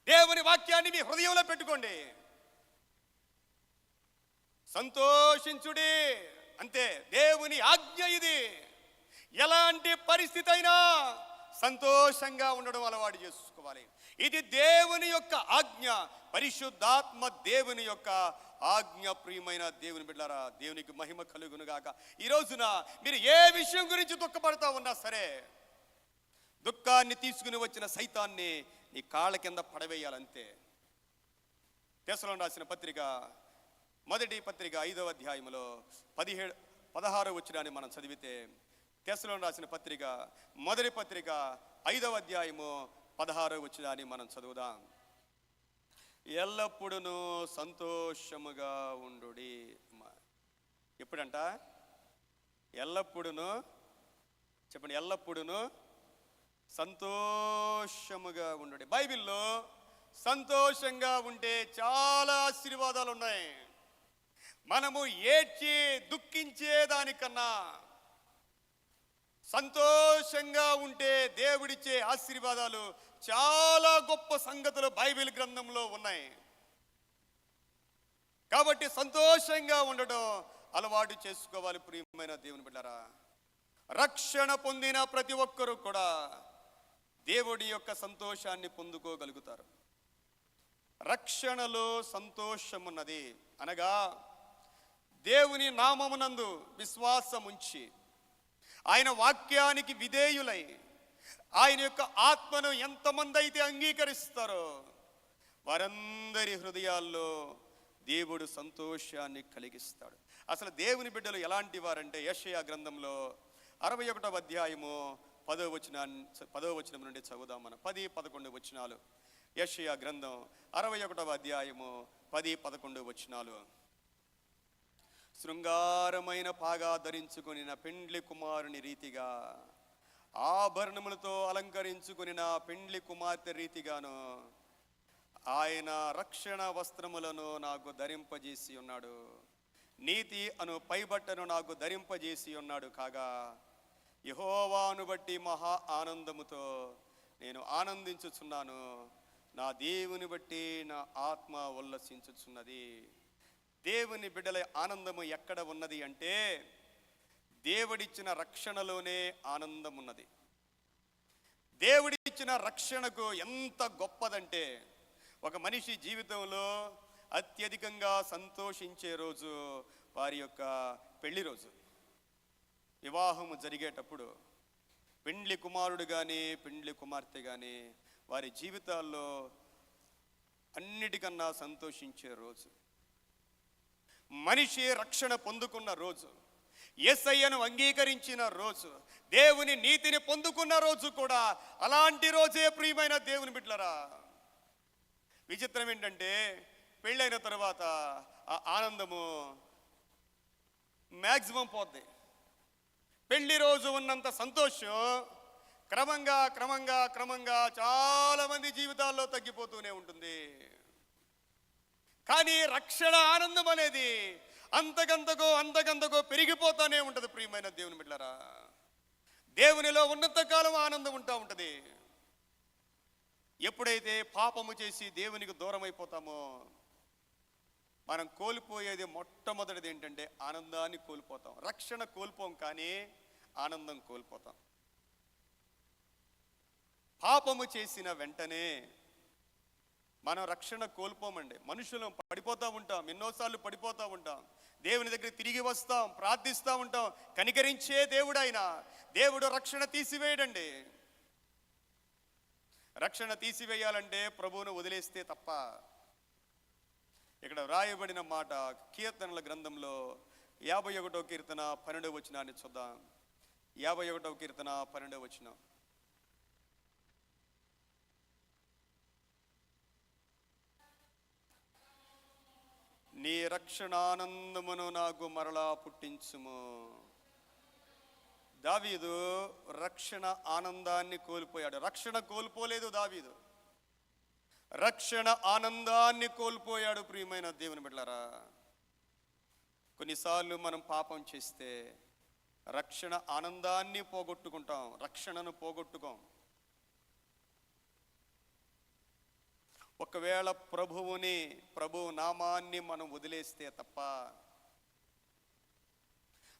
Speaker 1: దేవుని వాక్యాన్ని మీ హృదయంలో పెట్టుకోండి. సంతోషించుడి. అంతే, దేవుని ఆజ్ఞ ఇది. ఎలాంటి పరిస్థితి అయినా సంతోషంగా ఉండడం అలవాటు చేసుకోవాలి. ఇది దేవుని యొక్క ఆజ్ఞ, పరిశుద్ధాత్మ దేవుని యొక్క ఆజ్ఞ. ప్రియమైన దేవుని బిడ్డలారా, దేవునికి మహిమ కలుగును గాక. ఈ రోజున మీరు ఏ విషయం గురించి దుఃఖపడతా ఉన్నా సరే, దుఃఖాన్ని తీసుకుని వచ్చిన సైతాన్ని నీ కాళ్ళ కింద పడవేయాలంతే. తెస్సలోనికీయులకు రాసిన పత్రిక, మొదటి పత్రిక 5వ అధ్యాయంలో 16వ వచనాన్ని మనం చదివితే, తెస్సలోనికీయులకు రాసిన పత్రిక మొదటి పత్రిక 5వ అధ్యాయము 16వ వచనాన్ని మనం చదువుదాం. ఎల్లప్పుడూ సంతోషముగా ఉండుడి. ఎప్పుడంట? ఎల్లప్పుడూ. చెప్పండి, ఎల్లప్పుడూ సంతోషముగా ఉండుడి. బైబిల్లో సంతోషంగా ఉంటే చాలా ఆశీర్వాదాలు ఉన్నాయి. మనము ఏడ్చి దుఃఖించే దానికన్నా సంతోషంగా ఉంటే దేవుడిచ్చే ఆశీర్వాదాలు చాలా గొప్ప సంగతులు బైబిల్ గ్రంథంలో ఉన్నాయి. కాబట్టి సంతోషంగా ఉండడం అలవాటు చేసుకోవాలి ప్రియమైన దేవుని బిడ్డలారా. రక్షణ పొందిన ప్రతి ఒక్కరూ కూడా దేవుడి యొక్క సంతోషాన్ని పొందుకోగలుగుతారు. రక్షణలో సంతోషమున్నది అనగా దేవుని నామమునందు విశ్వాసముంచి ఆయన వాక్యానికి విధేయులై ఆయన యొక్క ఆత్మను ఎంతమంది అయితే అంగీకరిస్తారో వారందరి హృదయాల్లో దేవుడు సంతోషాన్ని కలిగిస్తాడు. అసలు దేవుని బిడ్డలు ఎలాంటి వారంటే యెషయా గ్రంథంలో 61వ అధ్యాయము 10వ వచనం నుండి చదువుదాం మనం. 10-11 వచనాలు. యెషయా గ్రంథం 61వ అధ్యాయము 10-11 వచనాలు. శృంగారమైన పాగా ధరించుకొనిన పెండ్లి కుమారుని రీతిగా, ఆభరణములతో అలంకరించుకొనిన పెండ్లి కుమార్తె రీతిగాను ఆయన రక్షణ వస్త్రములను నాకు ధరింపజేసి ఉన్నాడు. నీతి అను పైబట్టను నాకు ధరింపజేసి ఉన్నాడు. కాగా యెహోవాను బట్టి మహా ఆనందముతో నేను ఆనందించుచున్నాను. నా దేవుని బట్టి నా ఆత్మ ఉల్లసించుచున్నది. దేవుని బిడ్డల ఆనందము ఎక్కడ ఉన్నది అంటే దేవుడిచ్చిన రక్షణలోనే ఆనందం ఉన్నది. దేవుడిచ్చిన రక్షణకు ఎంత గొప్పదంటే ఒక మనిషి జీవితంలో అత్యధికంగా సంతోషించే రోజు వారి యొక్క పెళ్లి రోజు. వివాహము జరిగేటప్పుడు పెండ్లి కుమారుడు కానీ పెండ్లి కుమార్తె కానీ వారి జీవితాల్లో అన్నిటికన్నా సంతోషించే రోజు. మనిషి రక్షణ పొందుకున్న రోజు, యేసయ్యను అంగీకరించిన రోజు, దేవుని నీతిని పొందుకున్న రోజు కూడా అలాంటి రోజే ప్రియమైన దేవుని బిడ్డలారా. విచిత్రం ఏంటంటే పెళ్ళైన తర్వాత ఆ ఆనందము మ్యాక్సిమం పోద్ది. పెళ్లి రోజు ఉన్నంత సంతోషం క్రమంగా క్రమంగా క్రమంగా చాలా మంది జీవితాల్లో తగ్గిపోతూనే ఉంటుంది. కానీ రక్షణ ఆనందం అనేది అంతకంతకో పెరిగిపోతానే ఉంటుంది ప్రియమైన దేవుని బిడ్డలారా. దేవునిలో ఉన్నంత కాలం ఆనందం ఉంటుంది. ఎప్పుడైతే పాపము చేసి దేవునికి దూరం అయిపోతామో మనం కోల్పోయేది మొట్టమొదటిది ఏంటంటే ఆనందాన్ని కోల్పోతాం. రక్షణ కోల్పోం కానీ ఆనందం కోల్పోతాం. పాపము చేసిన వెంటనే మనం రక్షణ కోల్పోమండి. మనుషులం పడిపోతూ ఉంటాం, ఎన్నోసార్లు పడిపోతూ ఉంటాం. దేవుని దగ్గర తిరిగి వస్తాం, ప్రార్థిస్తూ ఉంటాం. కనికరించే దేవుడు ఆయన. దేవుడు రక్షణ తీసివేయడండి. రక్షణ తీసివేయాలంటే ప్రభువును వదిలేస్తే తప్ప. ఇక్కడ వ్రాయబడిన మాట కీర్తనల గ్రంథంలో 51వ కీర్తన 12వ వచనాన్ని చూద్దాం. 51వ కీర్తన 12వ వచనం. నీ రక్షణానందమును నాకు మరలా పుట్టించుము. దావీదు రక్షణ ఆనందాన్ని కోల్పోయాడు. రక్షణ కోల్పోలేదు దావీదు, రక్షణ ఆనందాన్ని కోల్పోయాడు. ప్రియమైన దేవుని బిడ్డలారా, కొన్నిసార్లు మనం పాపం చేస్తే రక్షణ ఆనందాన్ని పోగొట్టుకుంటాం, రక్షణను పోగొట్టుకోం. ఒకవేళ ప్రభు నామాన్ని మనం వదిలేస్తే తప్ప,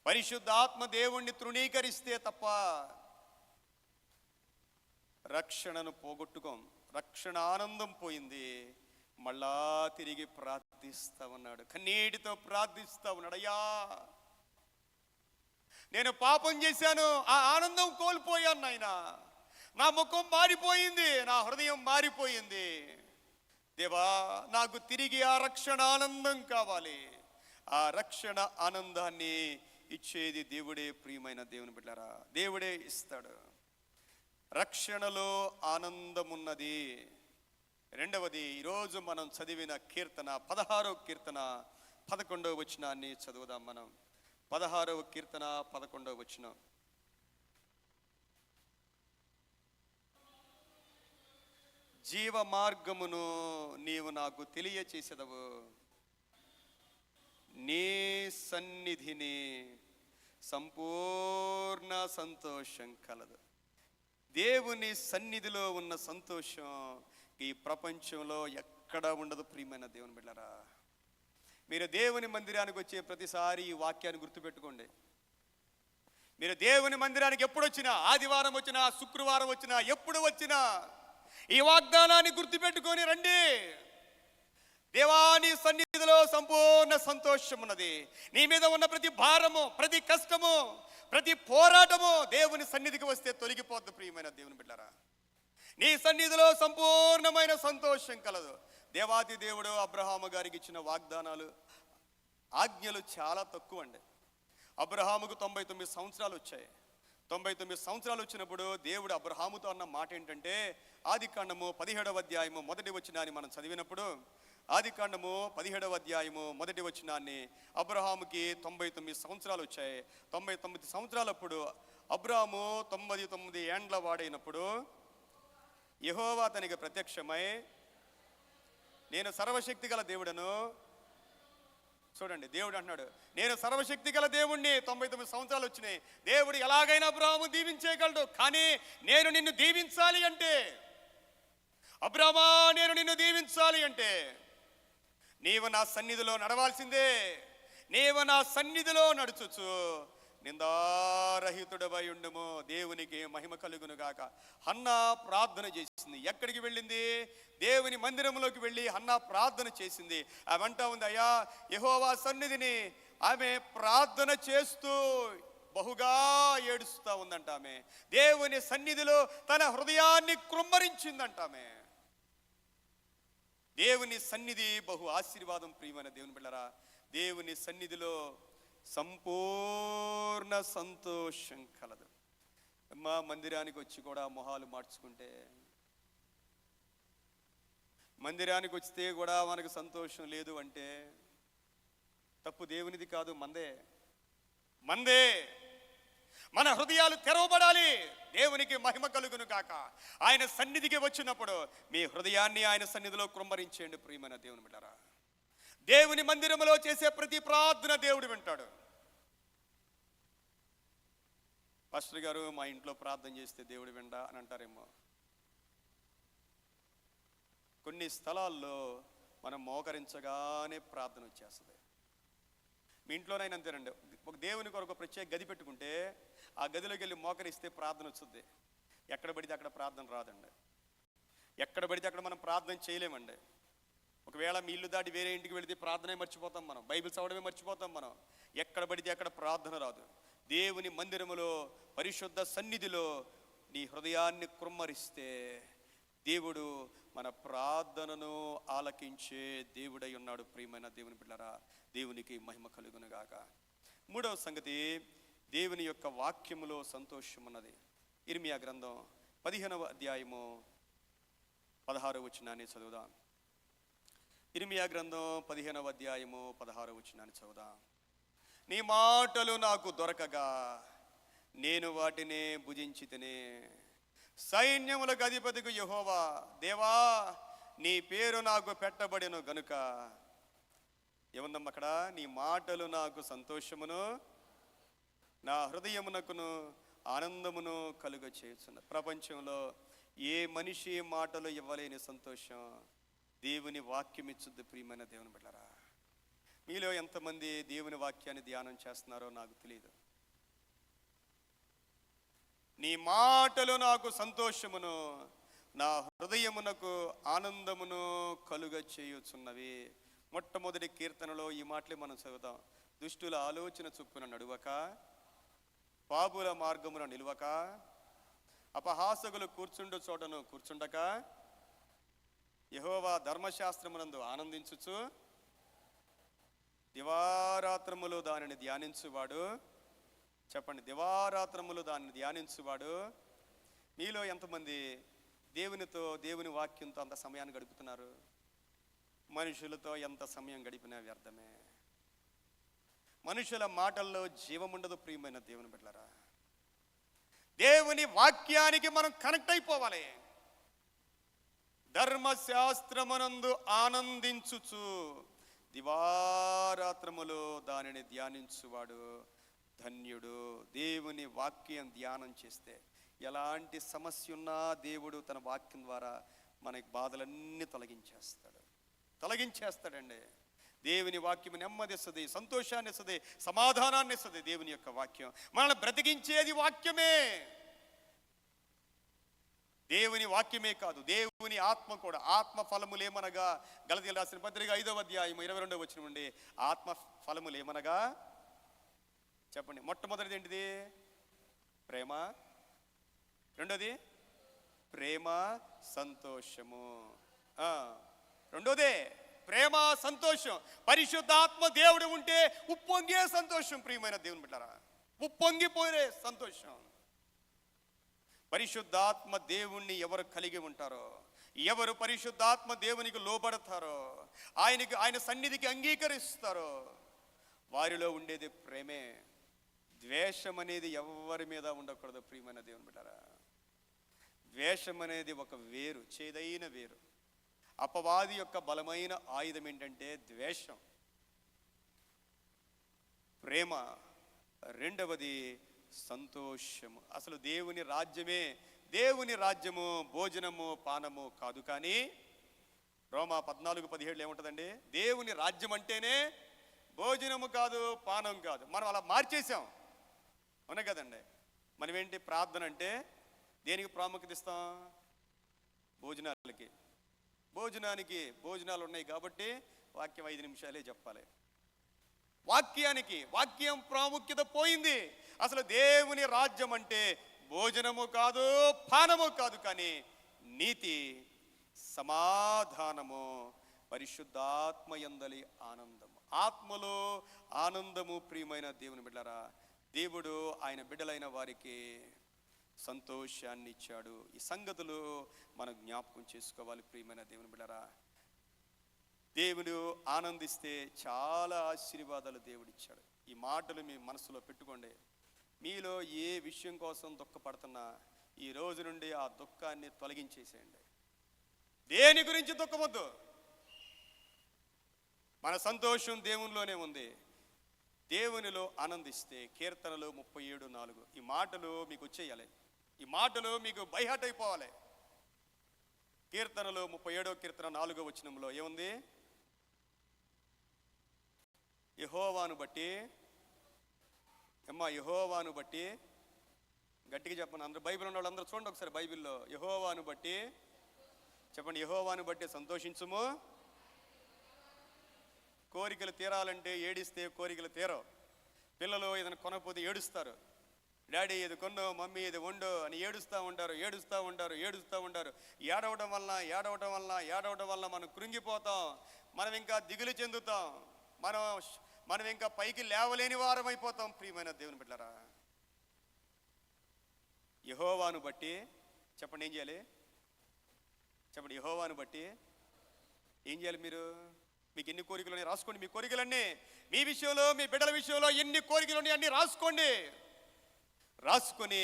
Speaker 1: పరిశుద్ధాత్మ దేవుణ్ణి తృణీకరిస్తే తప్ప రక్షణను పోగొట్టుకోం. రక్షణ ఆనందం పోయింది. మళ్ళా తిరిగి ప్రార్థిస్తా ఉన్నాడు, కన్నీటితో ప్రార్థిస్తా ఉన్నాడు. అయ్యా, నేను పాపం చేశాను, ఆ ఆనందం కోల్పోయాను నాయనా. నా ముఖం మారిపోయింది, నా హృదయం మారిపోయింది. దేవా, నాకు తిరిగి ఆ రక్షణ ఆనందం కావాలి. ఆ రక్షణ ఆనందాన్ని ఇచ్చేది దేవుడే. ప్రియమైన దేవుని బిడ్డలారా, దేవుడే ఇస్తాడు. రక్షణలో ఆనందమున్నది. రెండవది, ఈరోజు మనం చదివిన కీర్తన 16వ కీర్తన 11వ వచనాన్ని చదువుదాం మనం. 16వ కీర్తన 11వ వచనం. జీవ మార్గమును నీవు నాకు తెలియచేసెదవు, నీ సన్నిధిని సంపూర్ణ సంతోషం కలదు. దేవుని సన్నిధిలో ఉన్న సంతోషం ఈ ప్రపంచంలో ఎక్కడ ఉండదు ప్రియమైన దేవుని బిడ్డలారా. మీరు దేవుని మందిరానికి వచ్చే ప్రతిసారి ఈ వాక్యాన్ని గుర్తుపెట్టుకోండి. మీరు దేవుని మందిరానికి ఎప్పుడు వచ్చినా, ఆదివారం వచ్చినా, శుక్రవారం వచ్చినా, ఎప్పుడు వచ్చినా ఈ వాగ్దానాన్ని గుర్తుపెట్టుకొని రండి. దేవాని సన్నిధిలో సంపూర్ణ సంతోషం ఉన్నది. నీ మీద ఉన్న ప్రతి భారము, ప్రతి కష్టము, ప్రతి పోరాటము దేవుని సన్నిధికి వస్తే తొలగిపోద్ది. ప్రియమైన దేవుని బిడ్డలారా, నీ సన్నిధిలో సంపూర్ణమైన సంతోషం కలదు. దేవాది దేవుడు అబ్రహాము గారికి ఇచ్చిన వాగ్దానాలు, ఆజ్ఞలు చాలా తక్కువ అండి. అబ్రహాముకు 99 సంవత్సరాలు వచ్చాయి. 99 సంవత్సరాలు వచ్చినప్పుడు దేవుడు అబ్రహాముతో అన్న మాట ఏంటంటే, ఆదికాండము 17వ అధ్యాయము 1వ వచనాన్ని మనం చదివినప్పుడు, ఆదికాండము 17వ అధ్యాయము 1వ వచనాన్ని, అబ్రహాముకి 99 సంవత్సరాలు వచ్చాయి. 99 సంవత్సరాలప్పుడు అబ్రహాము 99 ఏండ్ల వాడైనప్పుడు యెహోవా అతనికి ప్రత్యక్షమై, నేను సర్వశక్తి గల దేవుడను. చూడండి, దేవుడు అంటున్నాడు, నేను సర్వశక్తి గల దేవుణ్ణి. 99 సంవత్సరాలు వచ్చినాయి. దేవుడు ఎలాగైనా అబ్రహాము దీవించేయగలడు. కానీ నేను నిన్ను దీవించాలి అంటే, అబ్రహామా నేను నిన్ను దీవించాలి అంటే నీవు నా సన్నిధిలో నడవాల్సిందే. నీవు నా సన్నిధిలో నడుచుచు నిందారహితుడవై ఉండుము. దేవునికి మహిమ కలుగును గాక. హన్నా ప్రార్థన చేసింది. ఎక్కడికి వెళ్ళింది? దేవుని మందిరంలోకి వెళ్ళి హన్నా ప్రార్థన చేసింది. ఆమె అంటా ఉంది, అయ్యా యెహోవా సన్నిధిని ఆమె ప్రార్థన చేస్తూ బహుగా ఏడుస్తూ ఉందంట. ఆమె దేవుని సన్నిధిలో తన హృదయాన్ని కృమ్మరించిందంట. ఆమె దేవుని సన్నిధి బహు ఆశీర్వాదం. ప్రియమైన దేవుని బిడ్డలారా, దేవుని సన్నిధిలో సంపూర్ణ సంతోషం కలదు. మా మందిరానికి వచ్చి కూడా మొహాలు మార్చుకుంటే, మందిరానికి వస్తే కూడా మనకు సంతోషం లేదు అంటే తప్పు దేవునిది కాదు, మందే. మన హృదయాలు తెరవబడాలి. దేవునికి మహిమ కలుగును గాక. ఆయన సన్నిధికి వచ్చినప్పుడు మీ హృదయాన్ని ఆయన సన్నిధిలో కృమ్మరించేయండి. ప్రియమైన దేవుని బిడ్డలారా, దేవుని మందిరంలో చేసే ప్రతి ప్రార్థన దేవుడు వింటాడు. పాస్టర్ గారు మా ఇంట్లో ప్రార్థన చేస్తే దేవుడు విండా అని అంటారేమో. కొన్ని స్థలాల్లో మనం మోకరించగానే ప్రార్థన వచ్చేస్తుంది. మీ ఇంట్లోనైనా అంతేనండి. ఒక దేవుని కొరకు ప్రత్యేక గది పెట్టుకుంటే ఆ గదిలోకి వెళ్ళి మోకరిస్తే ప్రార్థన వస్తుంది. ఎక్కడ పడితే అక్కడ ప్రార్థన రాదండి. ఎక్కడ పడితే అక్కడ మనం ప్రార్థన చేయలేమండి. ఒకవేళ మీ ఇల్లు దాటి వేరే ఇంటికి వెళితే ప్రార్థనే మర్చిపోతాం మనం, బైబిల్ చదవడమే మర్చిపోతాం మనం. ఎక్కడ పడితే అక్కడ ప్రార్థన రాదు. దేవుని మందిరములో, పరిశుద్ధ సన్నిధిలో నీ హృదయాన్ని కృమ్మరిస్తే దేవుడు మన ప్రార్థనను ఆలకించే దేవుడై ఉన్నాడు. ప్రియమైన దేవుని బిడ్డలారా, దేవునికి మహిమ కలుగును గాక. మూడవ సంగతి, దేవుని యొక్క వాక్యములో సంతోషం ఉన్నది. ఇర్మియా గ్రంథం 15వ అధ్యాయము 16వ వచనాన్ని చదువుదాం. ఇర్మియా గ్రంథం 15వ అధ్యాయము 16వ వచనాన్ని చదువుదాం. నీ మాటలు నాకు దొరకగా నేను వాటిని భుజించితిని. సైన్యములకు అధిపతికి యెహోవా, దేవా నీ పేరు నాకు పెట్టబడిను గనుక. ఏముందమ్మ అక్కడ? నీ మాటలు నాకు సంతోషమును, నా హృదయమునకును ఆనందమును కలుగ చేయుచున్న. ప్రపంచంలో ఏ మనిషి మాటలు ఇవ్వలేని సంతోషం దేవుని వాక్యం ఇచ్చుద్ది. ప్రియమైన దేవుని బిడ్డలారా, మీలో ఎంతమంది దేవుని వాక్యాన్ని ధ్యానం చేస్తున్నారో నాకు తెలియదు. నీ మాటలు నాకు సంతోషమును, నా హృదయమునకు ఆనందమును కలుగ చేయుచున్నవి. మొట్టమొదటి కీర్తనలో ఈ మాటలే మనం చదువుతాం. దుష్టుల ఆలోచన చొప్పున నడువక, పాపుల మార్గమున నిలువక, అపహాసకులు కూర్చుండు చోటను కూర్చుండక, యెహోవా ధర్మశాస్త్రమునందు ఆనందించుచు దివారాత్రములు దానిని ధ్యానించువాడు. చెప్పండి, దివారాత్రములు దానిని ధ్యానించువాడు. మీలో ఎంతమంది దేవునితో, దేవుని వాక్యంతో అంత సమయాన్ని గడుపుతున్నారు? మనుషులతో ఎంత సమయం గడిపినా వ్యర్థమే. మనుషుల మాటల్లో జీవముండదు. ప్రియమైన దేవుని బిడ్డలారా, దేవుని వాక్యానికి మనం కనెక్ట్ అయిపోవాలి. ధర్మశాస్త్రమునందు ఆనందించుచు దివారాత్రములు దానిని ధ్యానించువాడు ధన్యుడు. దేవుని వాక్యం ధ్యానం చేస్తే ఎలాంటి సమస్య ఉన్నా దేవుడు తన వాక్యం ద్వారా మనకి బాధలన్నీ తొలగించేస్తాడండి. దేవుని వాక్యం నెమ్మదిస్తుంది, సంతోషాన్ని ఇస్తుంది, సమాధానాన్ని ఇస్తుంది. దేవుని యొక్క వాక్యం మనల్ని బ్రతికించేది వాక్యమే. దేవుని వాక్యమే కాదు, దేవుని ఆత్మ కూడా. ఆత్మ ఫలములేమనగా, గలతీయులకు రాసిన పత్రిక 5వ అధ్యాయం 22వ వచనం నుండి ఆత్మ ఫలములేమనగా చెప్పండి. మొట్టమొదటిది ఏంటిది? ప్రేమ. రెండోది ప్రేమ సంతోషము. రెండోదే ప్రేమ సంతోషం. పరిశుద్ధాత్మ దేవుడు ఉంటే ఉప్పొంగే సంతోషం. ప్రియమైన దేవుని బిడ్డలారా, ఉప్పొంగిపోయే సంతోషం. పరిశుద్ధాత్మ దేవుణ్ణి ఎవరు కలిగి ఉంటారో, ఎవరు పరిశుద్ధాత్మ దేవునికి లోబడతారో, ఆయన సన్నిధికి అంగీకరిస్తారో, వారిలో ఉండేది ప్రేమే. ద్వేషం అనేది ఎవరి మీద ఉండకూడదు. ప్రియమైన దేవుని బిడ్డలారా, ద్వేషం అనేది ఒక వేరు, చేదైన వేరు. అపవాది యొక్క బలమైన ఆయుధం ఏంటంటే ద్వేషం. ప్రేమ. రెండవది సంతోషము. అసలు దేవుని రాజ్యము భోజనము పానము కాదు. కానీ రోమా 14:17 ఏముంటుందండి? దేవుని రాజ్యం అంటేనే భోజనము కాదు, పానం కాదు. మనం అలా మార్చేసాం, అవునా కదండి? మనమేంటి, ప్రార్థన అంటే దేనికి ప్రాముఖ్యత ఇస్తాం? భోజనాలకి. భోజనాలు ఉన్నాయి కాబట్టి వాక్యం 5 నిమిషాలే చెప్పాలి. వాక్యం ప్రాముఖ్యత పోయింది. అసలు దేవుని రాజ్యం అంటే భోజనము కాదు, పానము కాదు, కానీ నీతి, సమాధానము, పరిశుద్ధాత్మ యందలి ఆనందము. ఆత్మలో ఆనందము. ప్రియమైన దేవుని బిడ్డలారా, దేవుడు ఆయన బిడ్డలైన వారికి సంతోషాన్ని ఇచ్చాడు. ఈ సంగతులు మనం జ్ఞాపకం చేసుకోవాలి. ప్రియమైన దేవుని బిడ్డలారా, దేవుడు ఆనందిస్తే చాలా ఆశీర్వాదాలు దేవుడిచ్చాడు. ఈ మాటలు మీ మనసులో పెట్టుకోండి. మీలో ఏ విషయం కోసం దుఃఖపడుతున్నా ఈ రోజు నుండి ఆ దుఃఖాన్ని తొలగించేసేయండి. దేని గురించి దుఃఖవద్దు. మన సంతోషం దేవునిలోనే ఉంది. దేవునిలో ఆనందిస్తే. కీర్తనలు 37:4. ఈ మాటలు మీకు వచ్చేయాలి. ఈ మాటలు మీకు బైహార్ట్ అయిపోవాలి. కీర్తనలు 37వ కీర్తన 4వ వచనంలో ఏముంది? యెహోవాను బట్టి. యెహోవాను బట్టి. గట్టిగా చెప్పండి అందరూ. బైబిల్ ఉన్న వాళ్ళందరూ చూడండి ఒకసారి బైబిల్లో. యెహోవాను బట్టి చెప్పండి. యెహోవాను బట్టి సంతోషించుము. కోరికలు తీరాలంటే ఏడిస్తే కోరికలు తీరవు. పిల్లలు ఏదైనా కొనకపోతే ఏడుస్తారు. డాడీ ఇది కొన్ను, మమ్మీ ఇది వండు అని ఏడుస్తూ ఉంటారు. ఏడవడం వల్ల మనం కృంగిపోతాం. మనం ఇంకా దిగులు చెందుతాం. మనం ఇంకా పైకి లేవలేని వారం అయిపోతాం. ప్రియమైన దేవుని బిడ్డలారా, యెహోవాను బట్టి చెప్పండి ఏం చేయాలి? చెప్పండి. యెహోవాను బట్టి ఏం చేయాలి? మీకు ఎన్ని కోరికలు ఉన్నాయి రాసుకోండి. మీ కోరికలన్నీ, మీ విషయంలో, మీ బిడ్డల విషయంలో ఎన్ని కోరికలు ఉన్నాయి అన్ని రాసుకొని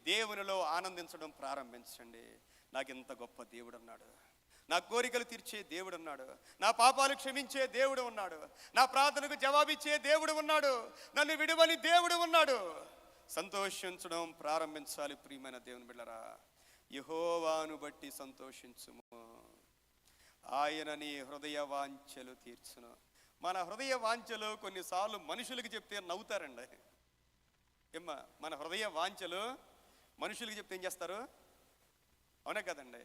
Speaker 1: దేవునిలో ఆనందించడం ప్రారంభించండి. నాకు ఎంత గొప్ప దేవుడు అన్నాడు, నా కోరికలు తీర్చే దేవుడు అన్నాడు, నా పాపాలు క్షమించే దేవుడు ఉన్నాడు, నా ప్రార్థనకు జవాబిచ్చే దేవుడు ఉన్నాడు, నన్ను విడువని దేవుడు ఉన్నాడు. సంతోషించడం ప్రారంభించాలి. ప్రియమైన దేవుని బిడ్డలారా, యెహోవాను బట్టి సంతోషించుము, ఆయన నీ హృదయ వాంఛలు తీర్చును. మన హృదయ వాంఛలు కొన్నిసార్లు మనుషులకి చెప్తే నవ్వుతారండి. మన హృదయ వాంఛలు మనుషులకి చెప్తే ఏం చేస్తారు? అవునా కదండి?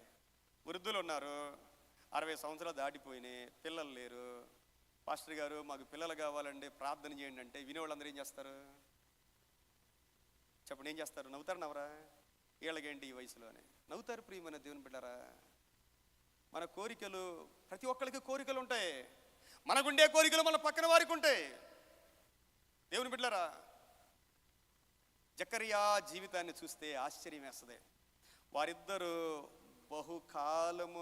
Speaker 1: వృద్ధులు ఉన్నారు, 60 సంవత్సరాలు దాటిపోయినాయి, పిల్లలు లేరు. పాస్టర్ గారు మాకు పిల్లలు కావాలండి, ప్రార్థన చేయండి అంటే వినేవాళ్ళందరూ ఏం చేస్తారు? చెప్పండి, ఏం చేస్తారు? నవ్వుతారు. నవ్వరా? వీళ్ళకేంటి ఈ వయసులో అని నవ్వుతారు. ప్రియమైన దేవుని బిడ్డలారా, మన కోరికలు, ప్రతి ఒక్కరికి కోరికలు ఉంటాయి. మనకుండే కోరికలు మన పక్కన వారికి ఉంటాయి. దేవుని బిడ్డలారా, జకరియా జీవితాన్ని చూస్తే ఆశ్చర్యం వేస్తుంది. వారిద్దరూ బహుకాలము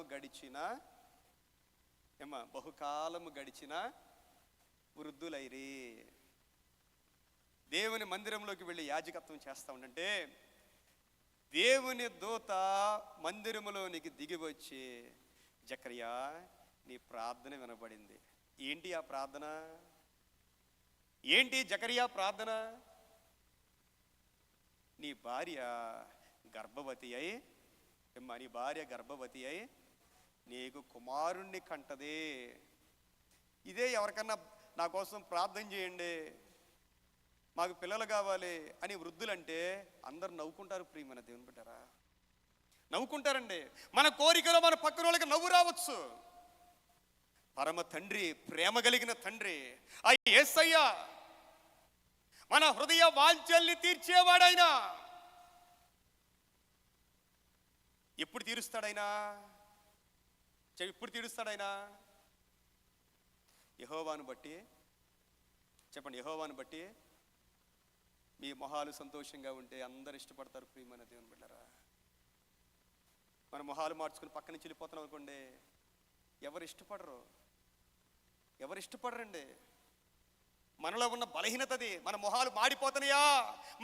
Speaker 1: గడిచిన వృద్ధులైరి. దేవుని మందిరంలోకి వెళ్ళి యాజకత్వం చేస్తా ఉండంటే దేవుని దూత మందిరములోనికి దిగి వచ్చి, జకరియా నీ ప్రార్థన వినబడింది. ఏంటి ఆ ప్రార్థన? ఏంటి జకరియా ప్రార్థన? నీ భార్య గర్భవతి అయి నీకు కుమారుణ్ణి కంటదే. ఇదే ఎవరికన్నా నా కోసం ప్రార్థన చేయండి, మాకు పిల్లలు కావాలి అని వృద్ధులంటే అందరు నవ్వుకుంటారు. ప్రియమైన దేవుని బిడ్డరా, నవ్వుకుంటారండి. మన కోరికలో మన పక్కన వాళ్ళకి నవ్వు రావచ్చు. పరమ తండ్రి, ప్రేమ కలిగిన తండ్రి ఆ యేసయ్య మన హృదయ వాంఛల్ని తీర్చేవాడైనా ఎప్పుడు తీరుస్తాడైనా? ఎప్పుడు తీరుస్తాడైనా? యెహోవాను బట్టి. చెప్పండి, యెహోవాను బట్టి మీ మొహాలు సంతోషంగా ఉంటే అందరు ఇష్టపడతారు. ప్రియమైన దేవుని బిడ్డరా, మన మొహాలు మార్చుకుని పక్క నుంచి వెళ్ళిపోతున్నాం అనుకోండి, ఎవరు ఇష్టపడరు, ఎవరు ఇష్టపడరండి. మనలో ఉన్న బలహీనతది. మన మొహాలు మాడిపోతున్నాయా?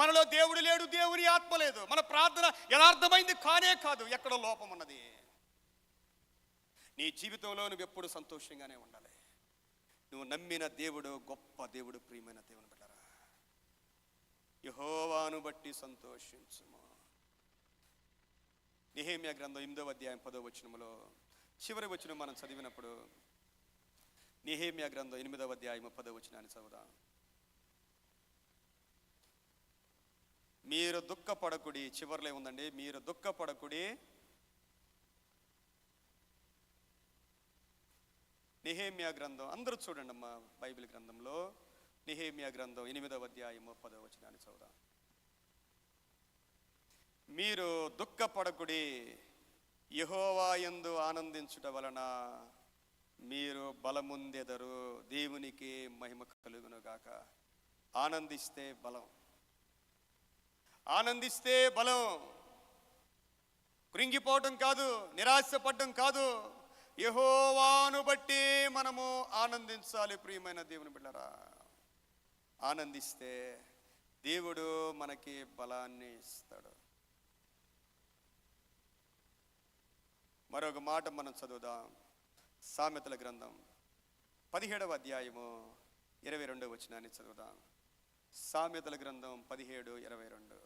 Speaker 1: మనలో దేవుడు లేడు, దేవుని ఆత్మ లేదు, మన ప్రార్థన యథార్థమైంది కానే కాదు, ఎక్కడో లోపం ఉన్నది. నీ జీవితంలో నువ్వు ఎప్పుడు సంతోషంగానే ఉండాలి. నువ్వు నమ్మిన దేవుడు గొప్ప దేవుడు. ప్రియమైన దేవుని బిడ్డరా, యెహోవాను బట్టి సంతోషించుము. నెహెమ్యా గ్రంథం 8వ అధ్యాయం 10వ వచనములో చివరి వచనం మనం చదివినప్పుడు, నెహెమ్యా గ్రంథం 8వ అధ్యాయం 10వ వచనాన్ని చదువుదాం. మీరు దుఃఖపడకుడి, చివరిలో ఉందండి, మీరు దుఃఖపడకుడి. నెహెమ్యా గ్రంథం అందరూ చూడండి అమ్మా, బైబిల్ గ్రంథంలో నెహెమ్యా గ్రంథం 8వ అధ్యాయం 10వ వచనాన్ని చదువుదాం. మీరు దుఃఖపడకుడి, యెహోవా యందు ఆనందించుట వలన మీరు బలముందెదరు, దేవునికి మహిమ కలుగును గాక. ఆనందిస్తే బలం, ఆనందిస్తే బలం. కృంగిపోవటం కాదు, నిరాశపడటం కాదు, యెహోవాను బట్టి మనము ఆనందించాలి. ప్రియమైన దేవుని బిడ్డరా, ఆనందిస్తే దేవుడు మనకి బలాన్ని ఇస్తాడు. మరొక మాట మనం చదువుదాం. సామెతల గ్రంథం 17వ అధ్యాయము 22వ వచనాన్ని చదువుదాం. సామెతల గ్రంథం 17:22.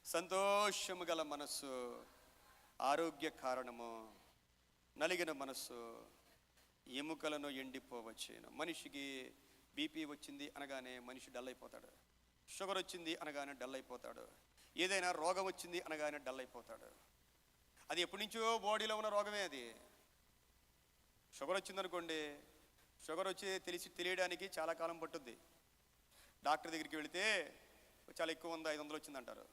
Speaker 1: సంతోషము గల మనస్సు ఆరోగ్య కారణము, నలిగిన మనస్సు ఎముకలను ఎండిపోవచ్చేను. మనిషికి బీపీ వచ్చింది అనగానే మనిషి డల్ అయిపోతాడు, షుగర్ వచ్చింది అనగానే డల్ అయిపోతాడు, ఏదైనా రోగం వచ్చింది అనగానే డల్ అయిపోతాడు. అది ఎప్పటి నుంచో బాడీలో ఉన్న రోగమే. అది షుగర్ వచ్చిందనుకోండి, షుగర్ వచ్చి తెలియడానికి చాలా కాలం పట్టుద్ది. డాక్టర్ దగ్గరికి వెళితే చాలా ఎక్కువ ఉంది, 500 వచ్చిందంటారు.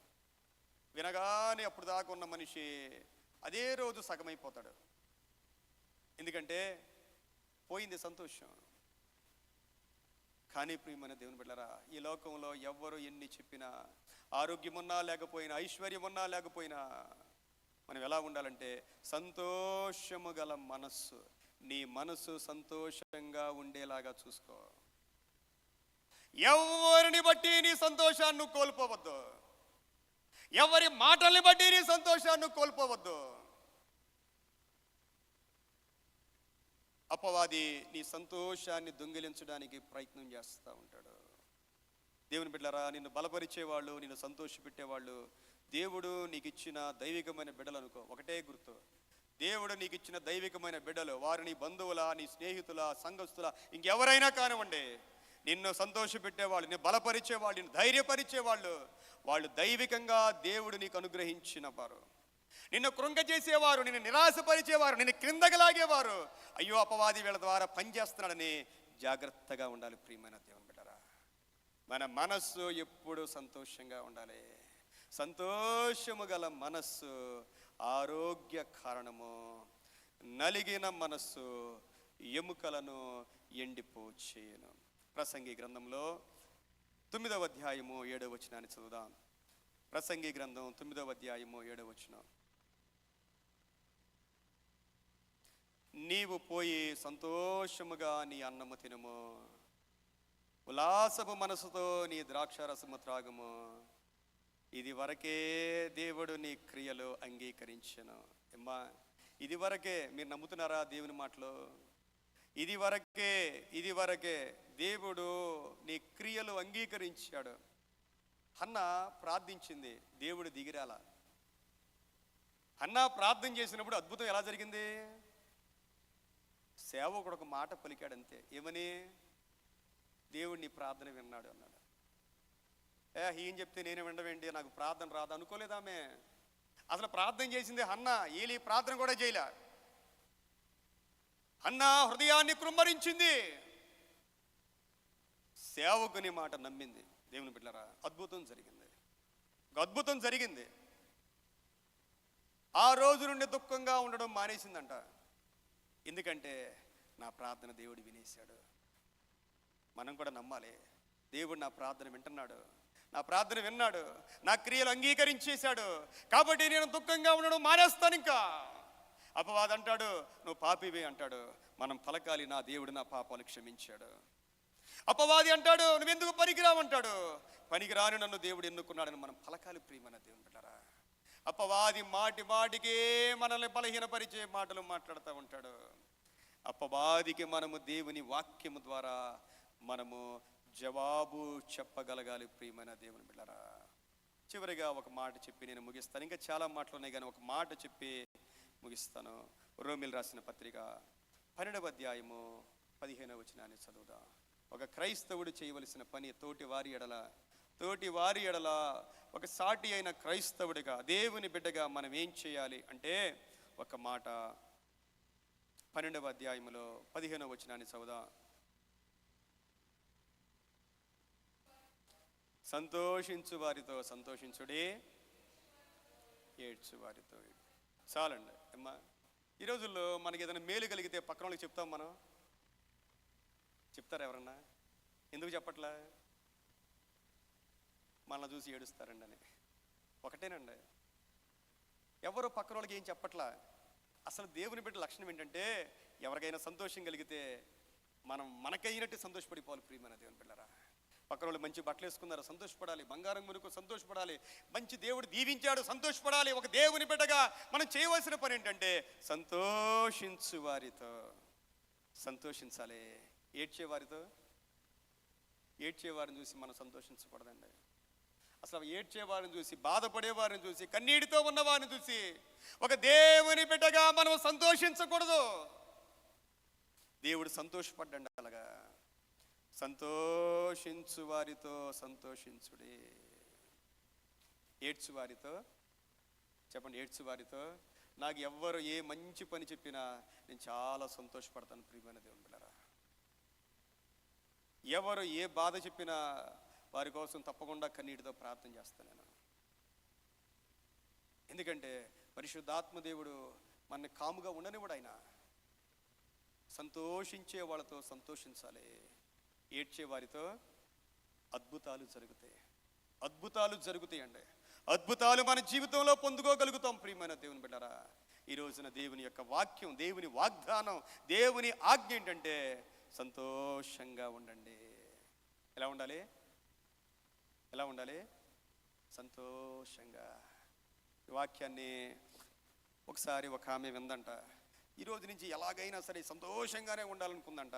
Speaker 1: వినగానే అప్పుడు దాకా ఉన్న మనిషి అదే రోజు సగమైపోతాడు. ఎందుకంటే పోయింది సంతోషం. కానీ ప్రియమైన దేవుని బిడ్డలారా, ఈ లోకంలో ఎవ్వరు ఎన్ని చెప్పినా, ఆరోగ్యం ఉన్నా లేకపోయినా, ఐశ్వర్యం ఉన్నా లేకపోయినా, మనం ఎలా ఉండాలంటే సంతోషము గల మనస్సు. నీ మనసు సంతోషంగా ఉండేలాగా చూసుకో. ఎవరిని బట్టి నీ సంతోషాన్ని నువ్వు కోల్పోవద్దు, ఎవరి మాటల్ని బట్టి నీ సంతోషాన్ని నువ్వు కోల్పోవద్దు. అపవాది నీ సంతోషాన్ని దొంగిలించడానికి ప్రయత్నం చేస్తూ ఉంటాడు. దేవుని బిడ్డలారా, నిన్ను బలపరిచేవాళ్ళు, నిన్ను సంతోషపెట్టేవాళ్ళు దేవుడు నీకు ఇచ్చిన దైవికమైన బిడ్డలు అనుకో. ఒకటే గుర్తు, దేవుడు నీకు ఇచ్చిన దైవికమైన బిడ్డలు, వారు నీ బంధువుల, నీ స్నేహితుల, సంఘస్థుల, ఇంకెవరైనా కానివ్వండి, నిన్ను సంతోషపెట్టేవాళ్ళు, నిన్ను బలపరిచేవాళ్ళు, నిన్ను ధైర్యపరిచేవాళ్ళు, వాళ్ళు దైవికంగా దేవుడు నీకు అనుగ్రహించిన వారు. నిన్ను కృంగజేసేవారు, నిన్ను నిరాశపరిచేవారు, నిన్ను క్రిందకి లాగేవారు, అయ్యో అపవాది వీళ్ళ ద్వారా పనిచేస్తున్నాడని జాగ్రత్తగా ఉండాలి. ప్రియమైన దేవుని బిడ్డరా, మన మనస్సు ఎప్పుడు సంతోషంగా ఉండాలి. సంతోషము గల మనస్సు ఆరోగ్య కారణము, నలిగిన మనస్సు ఎముకలను ఎండిపోచేయును. ప్రసంగి గ్రంథంలో 9వ అధ్యాయము 7వ వచనాన్ని చదువుదాం. ప్రసంగి గ్రంథం 9వ అధ్యాయము 7వ వచనం. నీవు పోయి సంతోషముగా నీ అన్నము తినుము, ఉల్లాసపు మనసుతో నీ ద్రాక్షారసము త్రాగుము, ఇది వరకే దేవుడు నీ క్రియలు అంగీకరించెను. అమ్మా, ఇది వరకే. మీరు నమ్ముతున్నారా దేవుని మాటలు? ఇది వరకే దేవుడు నీ క్రియలు అంగీకరించాడు. హన్నా ప్రార్థించింది, దేవుడు దిగిరాల. హన్నా ప్రార్థన చేసినప్పుడు అద్భుతం ఎలా జరిగింది? సేవకుడు ఒక మాట పలికాడు అంతే. ఏమని? దేవుడు నీ ప్రార్థన విన్నాడు అన్నాడు. ఏం చెప్తే నేను వినవేంటి, నాకు ప్రార్థన రాదు అనుకోలేదామే. అసలు ప్రార్థన చేసింది హన్నా. ఏలీ ప్రార్థన కూడా చేయలే. హన్నా హృదయాన్ని కృమ్మరించింది, సేవకుని మాట నమ్మింది. దేవుని బిడ్డలారా, అద్భుతం జరిగింది. ఒక అద్భుతం జరిగింది. ఆ రోజు నుండి దుఃఖంగా ఉండడం మానేసిందంట. ఎందుకంటే నా ప్రార్థన దేవుడు వినేశాడు. మనం కూడా నమ్మాలి, దేవుడు నా ప్రార్థన వింటున్నాడు, నా ప్రార్థన విన్నాడు, నా క్రియలు అంగీకరించేశాడు, కాబట్టి నేను దుఃఖంగా ఉండడం మానేస్తాను. ఇంకా అపవాది అంటాడు నువ్వు పాపివే అంటాడు. మనం పలకాలి, నా దేవుడు నా పాపాలు క్షమించాడు. అపవాది అంటాడు నువ్వెందుకు పనికిరావంటాడు. పనికిరాని నన్ను దేవుడు ఎన్నుకున్నాడని మనం పలకాలి. ప్రియమైన దేవుని బిడ్డలారా, అపవాది మాటి మాటికే మనల్ని బలహీనపరిచే మాటలు మాట్లాడుతూ ఉంటాడు. అపవాదికి మనము దేవుని వాక్యము ద్వారా మనము జవాబు చెప్పగలగాలి. ప్రియమైన దేవుని బిడ్డలారా, చివరిగా ఒక మాట చెప్పి నేను ముగిస్తాను. ఇంకా చాలా మాటలు ఉన్నాయి కానీ ఒక మాట చెప్పి ముగిస్తాను. రోమిల్ రాసిన పత్రిక 12వ అధ్యాయము 15వ వచనాన్ని చదువుదాం. ఒక క్రైస్తవుడు చేయవలసిన పని తోటి వారి ఎడల ఒక సాటి అయిన క్రైస్తవుడిగా, దేవుని బిడ్డగా మనం ఏం చేయాలి అంటే, ఒక మాట 12వ అధ్యాయములో 15వ వచనాన్ని చదువుదాం. సంతోషించు వారితో సంతోషించుడి, ఏడ్చు వారితో ఏడ్చు. చాలండి అమ్మా. ఈ రోజుల్లో మనకి ఏదైనా మేలు కలిగితే పక్కన వాళ్ళకి చెప్తాం. మనం చెప్తారా ఎవరన్నా? ఎందుకు చెప్పట్లా? మనల్ని చూసి ఏడుస్తారండి అని. ఒకటేనండి, ఎవరు పక్కన వాళ్ళకి ఏం చెప్పట్లా. అసలు దేవుని బిడ్డ లక్షణం ఏంటంటే, ఎవరికైనా సంతోషం కలిగితే మనం మనకైనట్టు సంతోషపడిపోవాలి. ప్రియమైన దేవుని బిడ్డలారా, పక్కన వాళ్ళు మంచి బట్టలు వేసుకున్నారు, సంతోషపడాలి. బంగారం మునుకు సంతోషపడాలి. మంచి దేవుడు దీవించాడు, సంతోషపడాలి. ఒక దేవుని బిడ్డగా మనం చేయవలసిన పని ఏంటంటే, సంతోషించు వారితో సంతోషించాలి. ఏడ్చేవారిని చూసి మనం సంతోషించకూడదండి. అసలు ఏడ్చేవారిని చూసి, బాధపడేవారిని చూసి, కన్నీటితో ఉన్నవారిని చూసి ఒక దేవుని బిడ్డగా మనం సంతోషించకూడదు. దేవుడు సంతోషపడ్డండి. అలాగా సంతోషించు వారితో సంతోషించుడి, ఏడ్చు వారితో చెప్పండి, ఏడ్చు వారితో. నాకు ఎవ్వరు ఏ మంచి పని చెప్పినా నేను చాలా సంతోషపడతాను. ప్రియమైన దేవుని బిడ్డలారా, ఎవరు ఏ బాధ చెప్పినా వారి కోసం తప్పకుండా కన్నీటితో ప్రార్థన చేస్తాను నేను. ఎందుకంటే పరిశుద్ధాత్మ దేవుడు మనని కాముగా ఉండనివాడు. ఆయన సంతోషించే వాళ్ళతో సంతోషించాలి, ఏడ్చే వారితో అద్భుతాలు జరుగుతాయండి. అద్భుతాలు మన జీవితంలో పొందుకోగలుగుతాం. ప్రియమైన దేవుని బిడ్డలారా, ఈ రోజున దేవుని యొక్క వాక్యం, దేవుని వాగ్దానం, దేవుని ఆజ్ఞ ఏంటంటే, సంతోషంగా ఉండండి. ఎలా ఉండాలి? సంతోషంగా. ఈ వాక్యాన్ని ఒకసారి ఒక ఆమె విందంట. ఈరోజు నుంచి ఎలాగైనా సరే సంతోషంగానే ఉండాలనుకుందంట.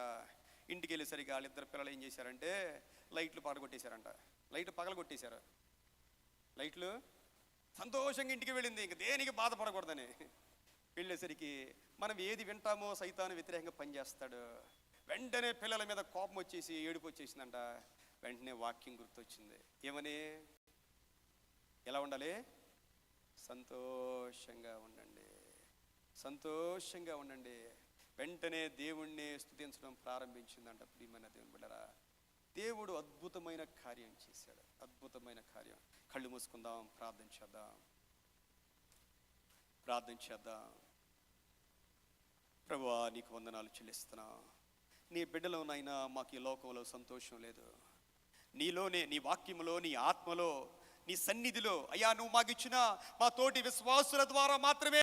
Speaker 1: ఇంటికి వెళ్ళేసరికి వాళ్ళిద్దరు పిల్లలు ఏం చేశారంటే, లైట్లు పగలగొట్టేశారంట. లైట్లు సంతోషంగా ఇంటికి వెళ్ళింది, ఇంక దేనికి బాధపడకూడదని. వెళ్ళేసరికి మనం ఏది వింటామో సైతాను వ్యతిరేకంగా పనిచేస్తాడు. వెంటనే పిల్లల మీద కోపం వచ్చేసి ఏడుపు వచ్చేసిందంట. వెంటనే వాక్యం గుర్తొచ్చింది. ఏమని? ఎలా ఉండాలి? సంతోషంగా ఉండండి. వెంటనే దేవుణ్ణి స్తుతించడం ప్రారంభించిందంట. ప్రియమైన దేవుని బిడ్డలారా, దేవుడు అద్భుతమైన కార్యం చేశాడు. కళ్ళు మూసుకుందాం, ప్రార్థన చేద్దాం. ప్రభువా, నీకు వందనాలు చెల్లిస్తున్నా. నీ బిడ్డలోనైనా మాకు ఈ లోకంలో సంతోషం లేదు. నీలోనే, నీ వాక్యములో, నీ ఆత్మలో, నీ సన్నిధిలో అయ్యా నువ్వు మాకు ఇచ్చిన మా తోటి విశ్వాసుల ద్వారా మాత్రమే